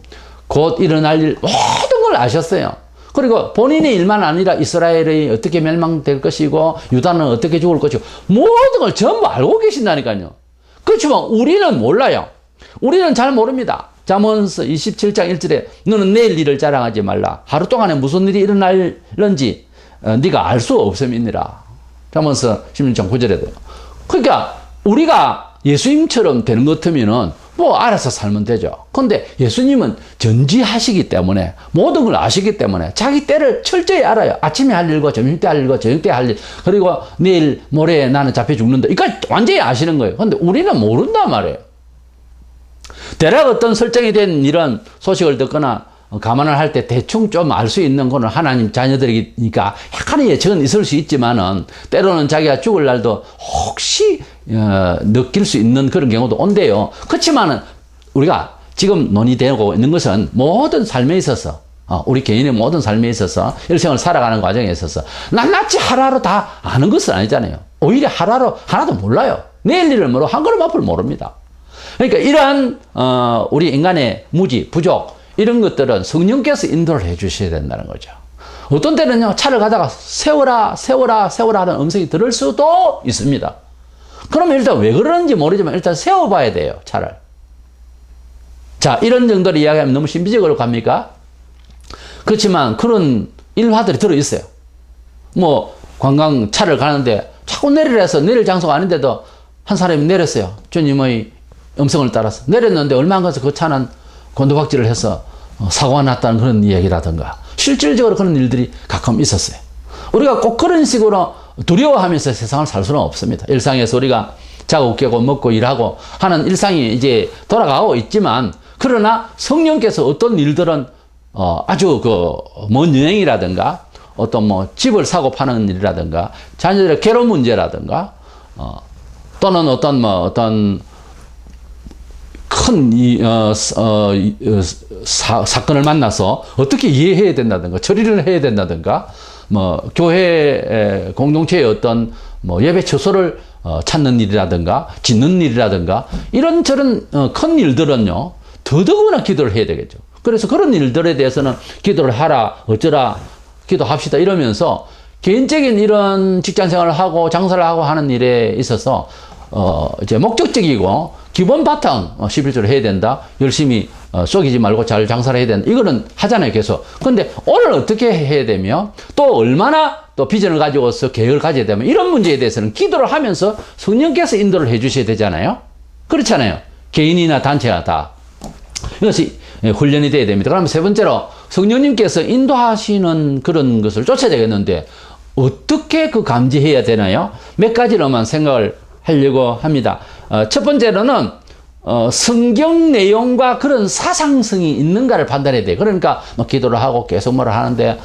곧 일어날 일 모든 걸 아셨어요. 그리고 본인의 일만 아니라 이스라엘이 어떻게 멸망될 것이고 유다는 어떻게 죽을 것이고 모든 걸 전부 알고 계신다니까요. 그렇지만 우리는 몰라요. 우리는 잘 모릅니다. 잠언서 27장 1절에 너는 내일 일을 자랑하지 말라. 하루 동안에 무슨 일이 일어날는지 네가 알 수 없음이니라. 잠언서 16장 9절에도요. 그러니까 우리가 예수님처럼 되는 것 같으면은 뭐 알아서 살면 되죠. 그런데 예수님은 전지하시기 때문에 모든 걸 아시기 때문에 자기 때를 철저히 알아요. 아침에 할 일과 점심 때 할 일과 저녁 때 할 일, 그리고 내일 모레 나는 잡혀 죽는다. 이거 완전히 아시는 거예요. 그런데 우리는 모른단 말이에요. 대략 어떤 설정이 된 이런 소식을 듣거나 감안을 할 때 대충 좀 알 수 있는 거는 하나님 자녀들이니까 약간의 예측은 있을 수 있지만은 때로는 자기가 죽을 날도 혹시 느낄 수 있는 그런 경우도 온대요. 그렇지만은 우리가 지금 논의되고 있는 것은 모든 삶에 있어서 우리 개인의 모든 삶에 있어서 일생을 살아가는 과정에 있어서 낱낱이 하루하루 다 아는 것은 아니잖아요. 오히려 하루하루 하나도 몰라요. 내일 일을 모르고 한 걸음 앞을 모릅니다. 그러니까 이러한 우리 인간의 무지, 부족 이런 것들은 성령께서 인도를 해 주셔야 된다는 거죠. 어떤 때는요, 차를 가다가 세워라 하는 음성이 들을 수도 있습니다. 그러면 일단 왜 그러는지 모르지만 일단 세워봐야 돼요, 차를. 자, 이런 정도로 이야기하면 너무 신비적으로 갑니까? 그렇지만 그런 일화들이 들어있어요. 뭐 관광 차를 가는데 자꾸 내리라 해서 내릴 장소가 아닌데도 한 사람이 내렸어요. 주님의 음성을 따라서 내렸는데 얼마 안 가서 그 차는 곤두박질을 해서 사고가 났다는 그런 이야기라든가 실질적으로 그런 일들이 가끔 있었어요. 우리가 꼭 그런 식으로 두려워하면서 세상을 살 수는 없습니다. 일상에서 우리가 자고 깨고 먹고 일하고 하는 일상이 이제 돌아가고 있지만 그러나 성령께서 어떤 일들은 아주 먼 여행이라든가 어떤 뭐 집을 사고 파는 일이라든가 자녀들의 결혼 문제라든가 또는 어떤 큰 사건을 만나서 어떻게 이해해야 된다든가 처리를 해야 된다든가 뭐 교회 공동체의 어떤 뭐 예배 처소를 찾는 일이라든가 짓는 일이라든가 이런저런 큰 일들은요 더더구나 기도를 해야 되겠죠. 그래서 그런 일들에 대해서는 기도를 하라 어쩌라 기도합시다 이러면서 개인적인 이런 직장 생활을 하고 장사를 하고 하는 일에 있어서 이제 목적적이고 기본 바탕 11조를 해야 된다. 열심히 속이지 말고 잘 장사를 해야 된다. 이거는 하잖아요, 계속. 근데 오늘 어떻게 해야 되며 또 얼마나 또 비전을 가지고서 계획을 가져야 되면 이런 문제에 대해서는 기도를 하면서 성령께서 인도를 해 주셔야 되잖아요. 그렇잖아요. 개인이나 단체나 다. 이것이 훈련이 돼야 됩니다. 그럼 세 번째로 성령님께서 인도하시는 그런 것을 쫓아야 되겠는데 어떻게 그 감지해야 되나요? 몇 가지로만 생각을 하려고 합니다. 첫 번째로는 성경 내용과 그런 사상성이 있는가를 판단해야 돼요. 그러니까 뭐 기도를 하고 계속 뭐를 하는데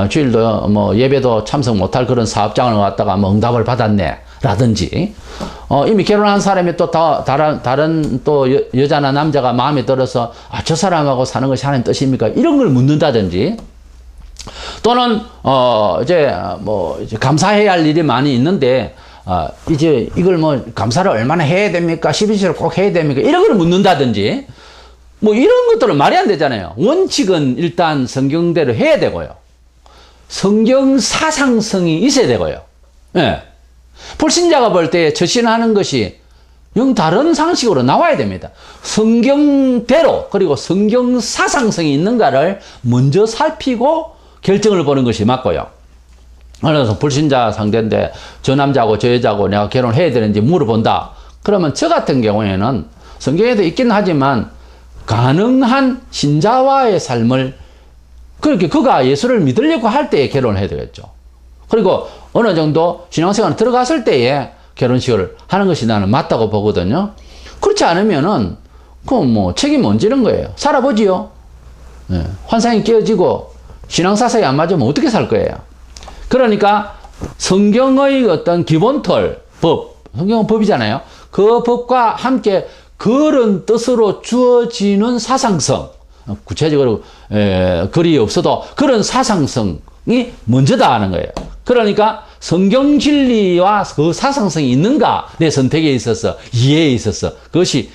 주일도 뭐 예배도 참석 못할 그런 사업장을 갔다가 뭐 응답을 받았네 라든지 이미 결혼한 사람이 또 다른 또 여자나 남자가 마음에 들어서 저 사람하고 사는 것이 하나님 뜻입니까? 이런 걸 묻는다든지 또는 이제 감사해야 할 일이 많이 있는데 이제 이걸 뭐 감사를 얼마나 해야 됩니까? 12조를 꼭 해야 됩니까? 이런 걸 묻는다든지 뭐 이런 것들은 말이 안 되잖아요. 원칙은 일단 성경대로 해야 되고요. 성경 사상성이 있어야 되고요. 예. 불신자가 볼 때 처신하는 것이 영 다른 상식으로 나와야 됩니다. 성경대로 그리고 성경 사상성이 있는가를 먼저 살피고 결정을 보는 것이 맞고요. 그래서 불신자 상대인데 저 남자하고 저 여자하고 내가 결혼해야 되는지 물어본다. 그러면 저 같은 경우에는 성경에도 있긴 하지만 가능한 신자와의 삶을 그렇게 그가 예수를 믿으려고 할 때에 결혼을 해야 되겠죠. 그리고 어느 정도 신앙생활에 들어갔을 때에 결혼식을 하는 것이 나는 맞다고 보거든요. 그렇지 않으면은 그건 뭐 책임 못 지는 거예요. 살아보지요. 네. 환상이 깨어지고 신앙사상이 안 맞으면 어떻게 살 거예요? 그러니까 성경의 어떤 기본 틀, 법, 성경은 법이잖아요. 그 법과 함께 그런 뜻으로 주어지는 사상성, 구체적으로 글이 없어도 그런 사상성이 먼저다 하는 거예요. 그러니까 성경 진리와 그 사상성이 있는가 내 선택에 있어서 이해에 있어서 그것이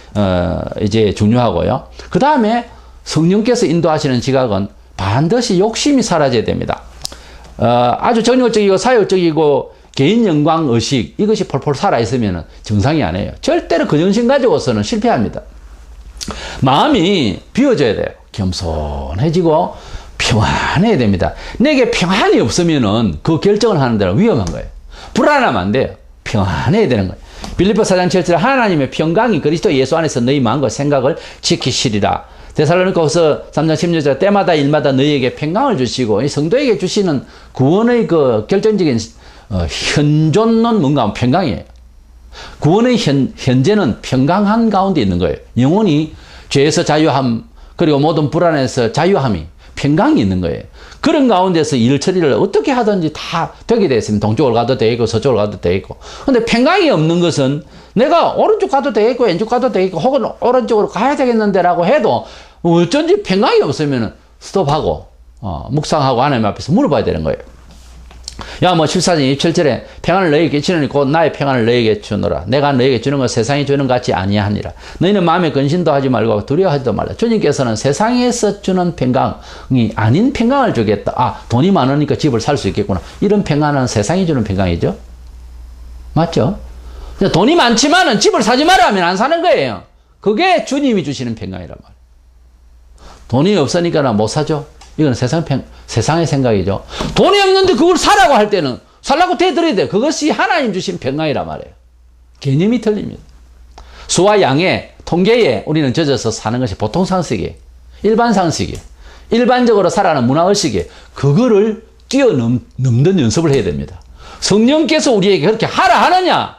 이제 중요하고요. 그 다음에 성령께서 인도하시는 지각은 반드시 욕심이 사라져야 됩니다. 아주 정욕적이고 사욕적이고 개인 영광 의식 이것이 폴폴 살아있으면 정상이 아니에요. 절대로 그 정신 가지고서는 실패합니다. 마음이 비워져야 돼요. 겸손해지고 평안해야 됩니다. 내게 평안이 없으면은 그 결정을 하는 데는 위험한 거예요. 불안하면 안 돼요. 평안해야 되는 거예요. 빌립보 4장 7절 하나님의 평강이 그리스도 예수 안에서 너희 마음과 생각을 지키시리라. 데살로니가후서 3장 16절 때마다 일마다 너희에게 평강을 주시고 이 성도에게 주시는 구원의 그 결정적인 현존은 뭔가 평강이에요. 구원의 현재는 평강한 가운데 있는 거예요. 영혼이 죄에서 자유함 그리고 모든 불안에서 자유함이 평강이 있는 거예요. 그런 가운데서 일 처리를 어떻게 하든지 다 되게 되어 있습니다. 동쪽을 가도 되고 서쪽을 가도 되고. 근데 평강이 없는 것은 내가 오른쪽 가도 되겠고 왼쪽 가도 되겠고 혹은 오른쪽으로 가야 되겠는데 라고 해도 어쩐지 평강이 없으면 스톱하고 묵상하고 하나님 앞에서 물어봐야 되는 거예요. 야, 뭐 14장 27절에 평안을 너희에게 주느니 곧 나의 평안을 너희에게 주노라. 내가 너희에게 주는 것 세상이 주는 것 같이 아니하니라. 너희는 마음에 근심도 하지 말고 두려워하지도 말라. 주님께서는 세상에서 주는 평강이 아닌 평강을 주겠다. 돈이 많으니까 집을 살 수 있겠구나. 이런 평안은 세상이 주는 평강이죠. 맞죠? 돈이 많지만은 집을 사지 마라 하면 안 사는 거예요. 그게 주님이 주시는 평강이란 말이에요. 돈이 없으니까 못 사죠. 이건 세상의 생각이죠. 돈이 없는데 그걸 사라고 할 때는 살라고 대드려야 돼요. 그것이 하나님 주신 평강이란 말이에요. 개념이 틀립니다. 수와 양의 통계에 우리는 젖어서 사는 것이 보통 상식이에요. 일반 상식이에요. 일반적으로 살아가는 문화의식이에요. 그거를 뛰어넘는 연습을 해야 됩니다. 성령께서 우리에게 그렇게 하라 하느냐?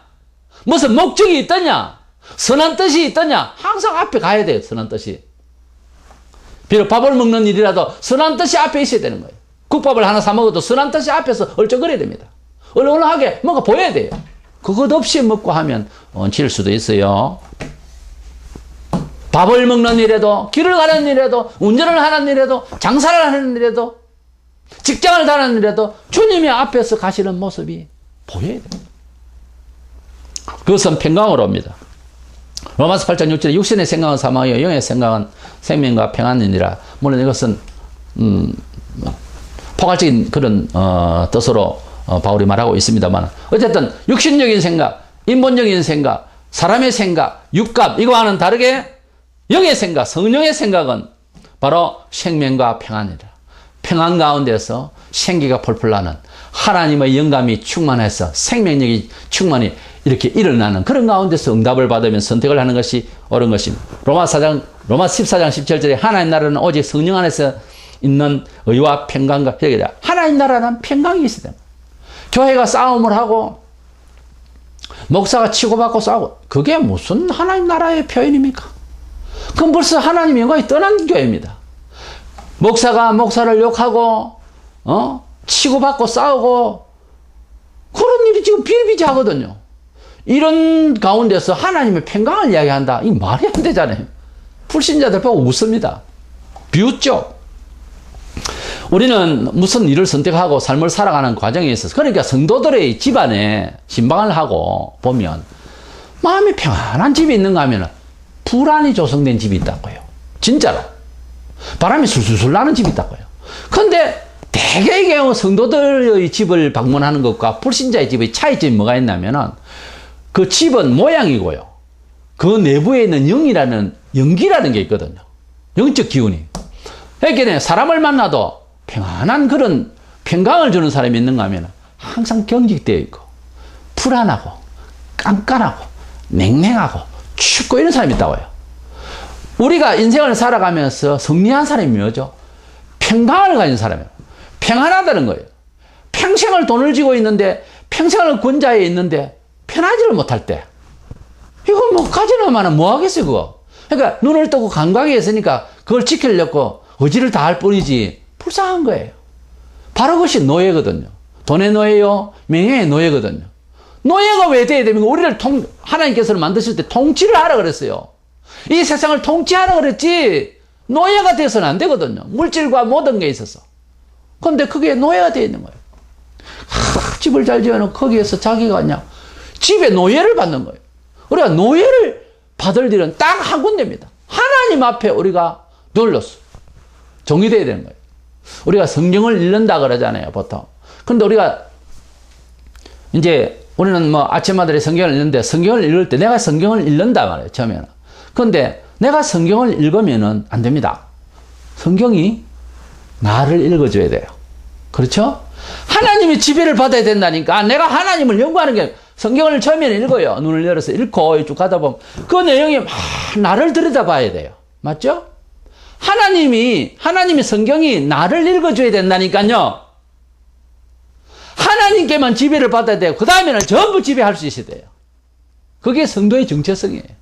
무슨 목적이 있더냐? 선한 뜻이 있더냐? 항상 앞에 가야 돼요. 선한 뜻이. 비록 밥을 먹는 일이라도 선한 뜻이 앞에 있어야 되는 거예요. 국밥을 하나 사 먹어도 선한 뜻이 앞에서 얼쩡거려야 됩니다. 얼렁얼렁하게 뭔가 보여야 돼요. 그것 없이 먹고 하면 얹힐 수도 있어요. 밥을 먹는 일에도, 길을 가는 일에도, 운전을 하는 일에도, 장사를 하는 일에도, 직장을 다니는 일에도 주님이 앞에서 가시는 모습이 보여야 됩니다. 그것은 평강으로 옵니다. 로마서 8장 6절에 육신의 생각은 사망이요 영의 생각은 생명과 평안이니라. 물론 이것은 포괄적인 그런 뜻으로 바울이 말하고 있습니다만, 어쨌든 육신적인 생각, 인본적인 생각, 사람의 생각, 육감 이거와는 다르게 영의 생각, 성령의 생각은 바로 생명과 평안이라. 평안 가운데서 생기가 펄펄 나는 하나님의 영감이 충만해서 생명력이 충만히 이렇게 일어나는 그런 가운데서 응답을 받으면 선택을 하는 것이 옳은 것입니다. 로마 14장 17절에 하나님 나라는 오직 성령 안에서 있는 의와 평강과 회개다. 하나님 나라는 평강이 있어야 됩니다. 교회가 싸움을 하고 목사가 치고받고 싸우고 그게 무슨 하나님 나라의 표현입니까? 그럼 벌써 하나님의 영광이 떠난 교회입니다. 목사가 목사를 욕하고 치고받고 싸우고 그런 일이 지금 비일비재하거든요. 이런 가운데서 하나님의 평강을 이야기한다. 이 말이 안 되잖아요. 불신자들 보고 웃습니다. 비웃죠. 우리는 무슨 일을 선택하고 삶을 살아가는 과정에 있어서, 그러니까 성도들의 집안에 신방을 하고 보면 마음이 평안한 집이 있는가 하면 불안이 조성된 집이 있다고요. 진짜로. 바람이 술술술 나는 집이 있다고요. 그런데 대개의 경우 성도들의 집을 방문하는 것과 불신자의 집의 차이점이 뭐가 있냐면은 그 집은 모양이고요. 그 내부에 있는 영이라는, 영기라는 게 있거든요. 영적 기운이. 그러니까 사람을 만나도 평안한 그런 평강을 주는 사람이 있는가 하면 항상 경직되어 있고, 불안하고, 깐깐하고, 냉랭하고, 춥고 이런 사람이 있다고요. 우리가 인생을 살아가면서 승리한 사람이 뭐죠? 평강을 가진 사람이에요. 평안하다는 거예요. 평생을 돈을 쥐고 있는데, 평생을 권자에 있는데, 편하지를 못할 때. 이거 뭐, 가지나마는 뭐 하겠어요, 그거. 그러니까, 눈을 뜨고 감각이 있으니까, 그걸 지키려고 의지를 다할 뿐이지, 불쌍한 거예요. 바로 그것이 노예거든요. 돈의 노예요, 명예의 노예거든요. 노예가 왜 돼야 됩니까? 우리를 하나님께서는 만드실 때 통치를 하라 그랬어요. 이 세상을 통치하라 그랬지, 노예가 돼서는 안 되거든요. 물질과 모든 게 있어서. 그런데 그게 노예가 되어 있는 거예요. 집을 잘 지어놓고 거기에서 자기가 그냥 집에 노예를 받는 거예요. 우리가 노예를 받을 일은 딱 한 군데입니다. 하나님 앞에 우리가 눌렀어. 정의되어야 되는 거예요. 우리가 성경을 읽는다 그러잖아요, 보통. 근데 우리가 이제 우리는 뭐 아침마다 성경을 읽는데, 성경을 읽을 때 내가 성경을 읽는다 말이에요, 처음에는. 그런데 내가 성경을 읽으면은 안 됩니다. 성경이 나를 읽어줘야 돼요. 그렇죠? 하나님이 지배를 받아야 된다니까. 내가 하나님을 연구하는 게, 성경을 처음에는 읽어요. 눈을 열어서 읽고 쭉 가다 보면 그 내용이 막 나를 들여다봐야 돼요. 맞죠? 하나님의 성경이 나를 읽어줘야 된다니까요. 하나님께만 지배를 받아야 되고, 그 다음에는 전부 지배할 수 있어야 돼요. 그게 성도의 정체성이에요.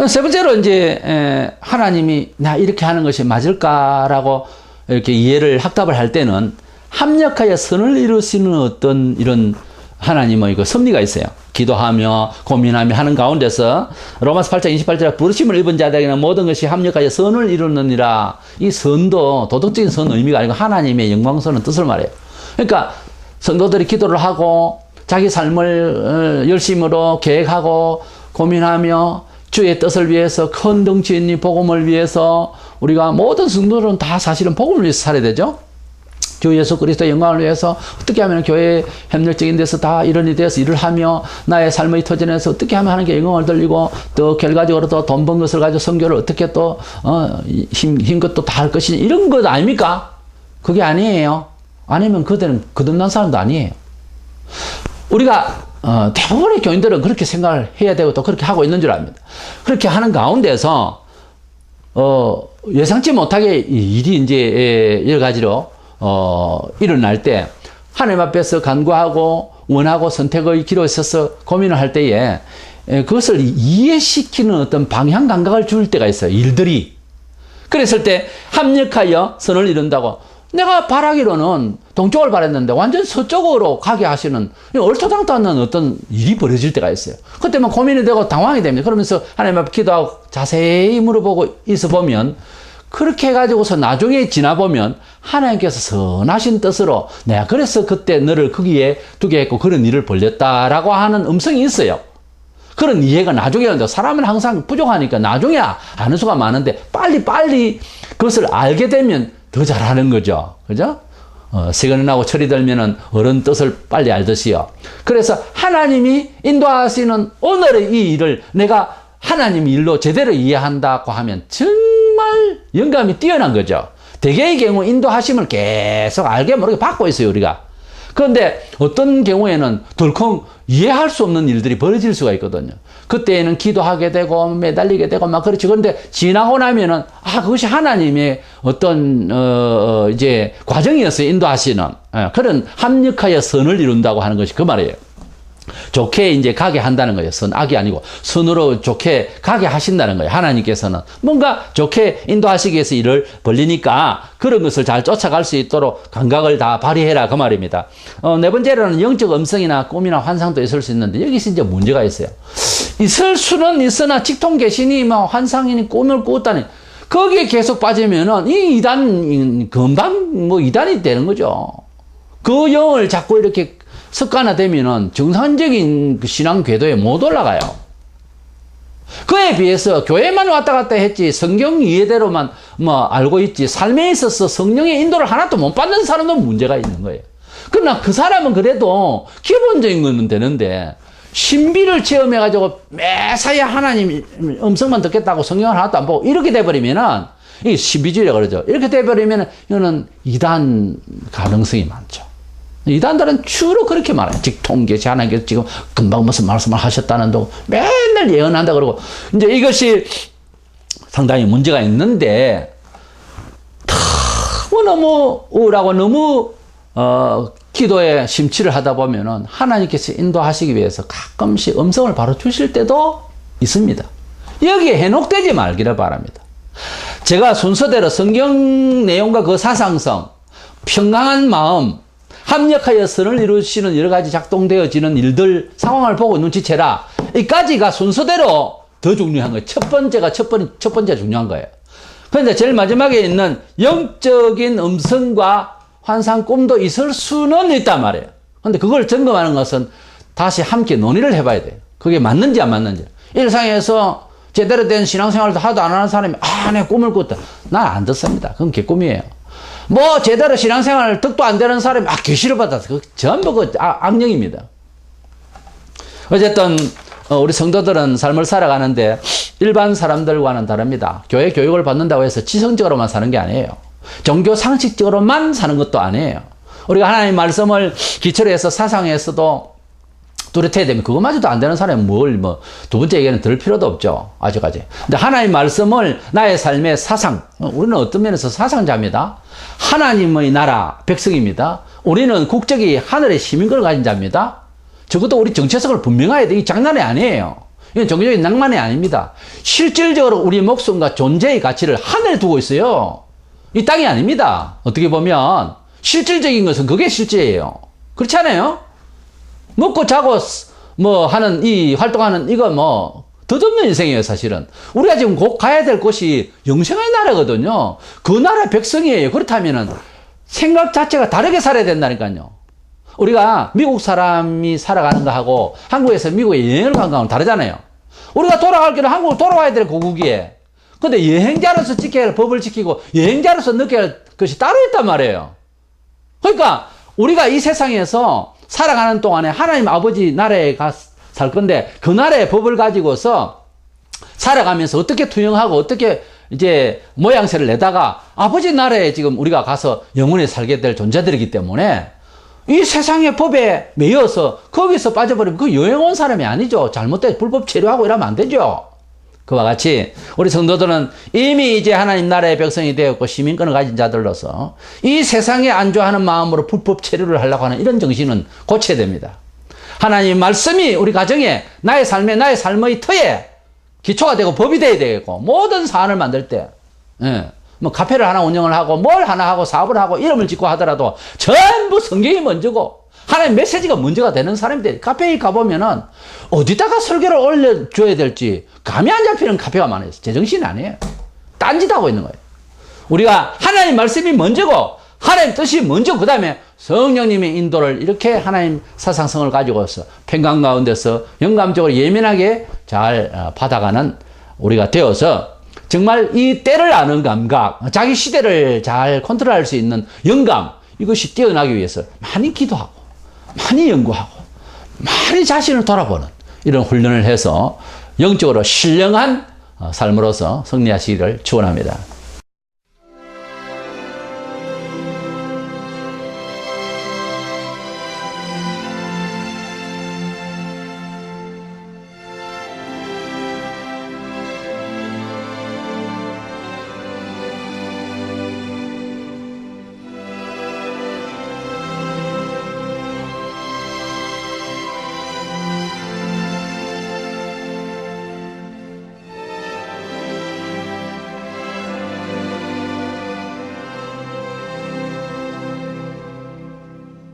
세 번째로 이제 하나님이 나 이렇게 하는 것이 맞을까라고 이렇게 이해를 학답을 할 때는 합력하여 선을 이루시는 어떤 이런 하나님의 그 섭리가 있어요. 기도하며 고민하며 하는 가운데서 로마서 8장 28절에 부르심을 입은 자들에게는 모든 것이 합력하여 선을 이루느니라. 이 선도 도덕적인 선 의미가 아니고 하나님의 영광스러운 뜻을 말해요. 그러니까 성도들이 기도를 하고 자기 삶을 열심으로 계획하고 고민하며 주의 뜻을 위해서, 큰 덩치인 이 복음을 위해서, 우리가 모든 성도들은 다 사실은 복음을 위해서 살아야 되죠. 주 예수 그리스도의 영광을 위해서 어떻게 하면 교회 협력적인 데서 다 일원이 돼서 일을 하며 나의 삶의 터전에서 어떻게 하면 하는 게 영광을 돌리고, 또 결과적으로 또 돈 번 것을 가지고 선교를 어떻게 또 힘껏 또 다 할 것이냐, 이런 것 아닙니까? 그게 아니에요. 아니면 그들은 거듭난 사람도 아니에요. 우리가 대부분의 교인들은 그렇게 생각을 해야 되고 또 그렇게 하고 있는 줄 압니다. 그렇게 하는 가운데서 예상치 못하게 일이 이제 여러 가지로 일어날 때 하나님 앞에서 간구하고 원하고 선택의 기로에 서서 고민을 할 때에 그것을 이해시키는 어떤 방향 감각을 줄 때가 있어요. 일들이. 그랬을 때 합력하여 선을 이룬다고, 내가 바라기로는 동쪽을 바랬는데 완전 서쪽으로 가게 하시는 얼토당토 않는 어떤 일이 벌어질 때가 있어요. 그때 막 고민이 되고 당황이 됩니다. 그러면서 하나님 앞에 기도하고 자세히 물어보고 있어 보면 그렇게 해가지고서 나중에 지나보면 하나님께서 선하신 뜻으로 내가 그래서 그때 너를 거기에 두게 했고 그런 일을 벌렸다라고 하는 음성이 있어요. 그런 이해가 나중에 오는데 사람은 항상 부족하니까 나중에 아는 수가 많은데 빨리 그것을 알게 되면 더 잘하는 거죠. 그죠? 세근하고 철이 들면은 어른 뜻을 빨리 알듯이요. 그래서 하나님이 인도하시는 오늘의 이 일을 내가 하나님 일로 제대로 이해한다고 하면 정말 영감이 뛰어난 거죠. 대개의 경우 인도하심을 계속 알게 모르게 받고 있어요, 우리가. 그런데 어떤 경우에는 덜컹 이해할 수 없는 일들이 벌어질 수가 있거든요. 그때에는 기도하게 되고 매달리게 되고 막 그렇지. 그런데 지나고 나면은 그것이 하나님의 어떤 이제 과정이었어요. 인도하시는 그런 합력하여 선을 이룬다고 하는 것이 그 말이에요. 좋게 이제 가게 한다는 거예요. 선악이 아니고 선으로 좋게 가게 하신다는 거예요. 하나님께서는 뭔가 좋게 인도하시기 위해서 일을 벌리니까 그런 것을 잘 쫓아갈 수 있도록 감각을 다 발휘해라 그 말입니다. 네 번째로는 영적 음성이나 꿈이나 환상도 있을 수 있는데 여기서 이제 문제가 있어요. 있을 수는 있으나 직통 계시니 뭐 환상이니 꿈을 꾸었다니 거기에 계속 빠지면은 이 이단 금방 뭐 이단이 되는 거죠. 그 영을 자꾸 이렇게 습관화되면은 정상적인 신앙 궤도에 못 올라가요. 그에 비해서 교회만 왔다 갔다 했지 성경 이해대로만 뭐 알고 있지 삶에 있어서 성령의 인도를 하나도 못 받는 사람은 문제가 있는 거예요. 그러나 그 사람은 그래도 기본적인 거는 되는데 신비를 체험해가지고 매사에 하나님 음성만 듣겠다고 성경을 하나도 안 보고 이렇게 돼버리면은 이게 신비주의라 그러죠. 이렇게 돼버리면은 이거는 이단 가능성이 많죠. 이단들은 주로 그렇게 말해요. 직통계시 하나님께서 지금 금방 무슨 말씀을 하셨다는다고 맨날 예언한다 그러고 이제 이것이 상당히 문제가 있는데 너무 우울하고 너무 기도에 심취를 하다 보면은 하나님께서 인도하시기 위해서 가끔씩 음성을 바로 주실 때도 있습니다. 여기에 해놓되지 말기를 바랍니다. 제가 순서대로 성경 내용과 그 사상성, 평강한 마음, 합력하여 선을 이루시는 여러 가지 작동되어지는 일들 상황을 보고 눈치채라. 이까지가 순서대로 더 중요한 거예요. 첫 번째 중요한 거예요. 그런데 제일 마지막에 있는 영적인 음성과 환상 꿈도 있을 수는 있단 말이에요. 그런데 그걸 점검하는 것은 다시 함께 논의를 해봐야 돼요. 그게 맞는지 안 맞는지. 일상에서 제대로 된 신앙생활도 하도 안 하는 사람이 내 꿈을 꿨다. 난 안 듣습니다. 그건 개꿈이에요. 뭐 제대로 신앙생활 득도 안 되는 사람이 계시를 받았어. 그 전부 악령입니다. 어쨌든 우리 성도들은 삶을 살아가는데 일반 사람들과는 다릅니다. 교회 교육을 받는다고 해서 지성적으로만 사는 게 아니에요. 종교 상식적으로만 사는 것도 아니에요. 우리가 하나님 말씀을 기초로 해서 사상에서도 뚜렷해야 되면 그것마저도 안 되는 사람이 두 번째 얘기는 들을 필요도 없죠. 아직까지. 근데 하나님 말씀을 나의 삶의 사상, 우리는 어떤 면에서 사상자입니다. 하나님의 나라 백성입니다. 우리는 국적이 하늘의 시민권을 가진 자입니다. 적어도 우리 정체성을 분명해야 돼. 이 장난이 아니에요. 이건 종교적인 낭만이 아닙니다. 실질적으로 우리 목숨과 존재의 가치를 하늘에 두고 있어요. 이 땅이 아닙니다. 어떻게 보면 실질적인 것은 그게 실제예요. 그렇지 않아요? 먹고 자고 하는 이 활동하는 이거 덧없는 인생이에요. 사실은 우리가 지금 곧 가야 될 곳이 영생의 나라거든요. 그 나라 백성이에요. 그렇다면은 생각 자체가 다르게 살아야 된다니까요. 우리가 미국 사람이 살아가는 거하고 한국에서 미국에 여행을 간 거하고는 다르잖아요. 우리가 돌아갈 길은 한국으로 돌아와야 될 고국이에. 근데 여행자로서 지켜야 할 법을 지키고 여행자로서 느껴야 할 것이 따로 있단 말이에요. 그러니까 우리가 이 세상에서 살아가는 동안에 하나님 아버지 나라에 살 건데 그 나라의 법을 가지고서 살아가면서 어떻게 투영하고 어떻게 이제 모양새를 내다가 아버지 나라에 지금 우리가 가서 영원히 살게 될 존재들이기 때문에 이 세상의 법에 매여서 거기서 빠져버리면 그 여행 온 사람이 아니죠. 잘못된 불법 체류하고 이러면 안 되죠. 그와 같이 우리 성도들은 이미 이제 하나님 나라의 백성이 되었고 시민권을 가진 자들로서 이 세상에 안주하는 마음으로 불법 체류를 하려고 하는 이런 정신은 고쳐야 됩니다. 하나님 말씀이 우리 가정에 나의 삶의 터에 기초가 되고 법이 되어야 되겠고 모든 사안을 만들 때 뭐 카페를 하나 운영을 하고 뭘 하나 하고 사업을 하고 이름을 짓고 하더라도 전부 성경이 먼저고 하나님 메시지가 먼저가 되는 사람들이 카페에 가보면은 어디다가 설교를 올려줘야 될지 감이 안 잡히는 카페가 많아요. 제정신이 아니에요. 딴짓하고 있는 거예요. 우리가 하나님 말씀이 먼저고 하나님 뜻이 먼저 그 다음에 성령님의 인도를 이렇게 하나님 사상성을 가지고서 평강 가운데서 영감적으로 예민하게 잘 받아가는 우리가 되어서 정말 이 때를 아는 감각, 자기 시대를 잘 컨트롤할 수 있는 영감, 이것이 뛰어나기 위해서 많이 기도하고 많이 연구하고 많이 자신을 돌아보는 이런 훈련을 해서 영적으로 신령한 삶으로서 승리하시기를 축원합니다.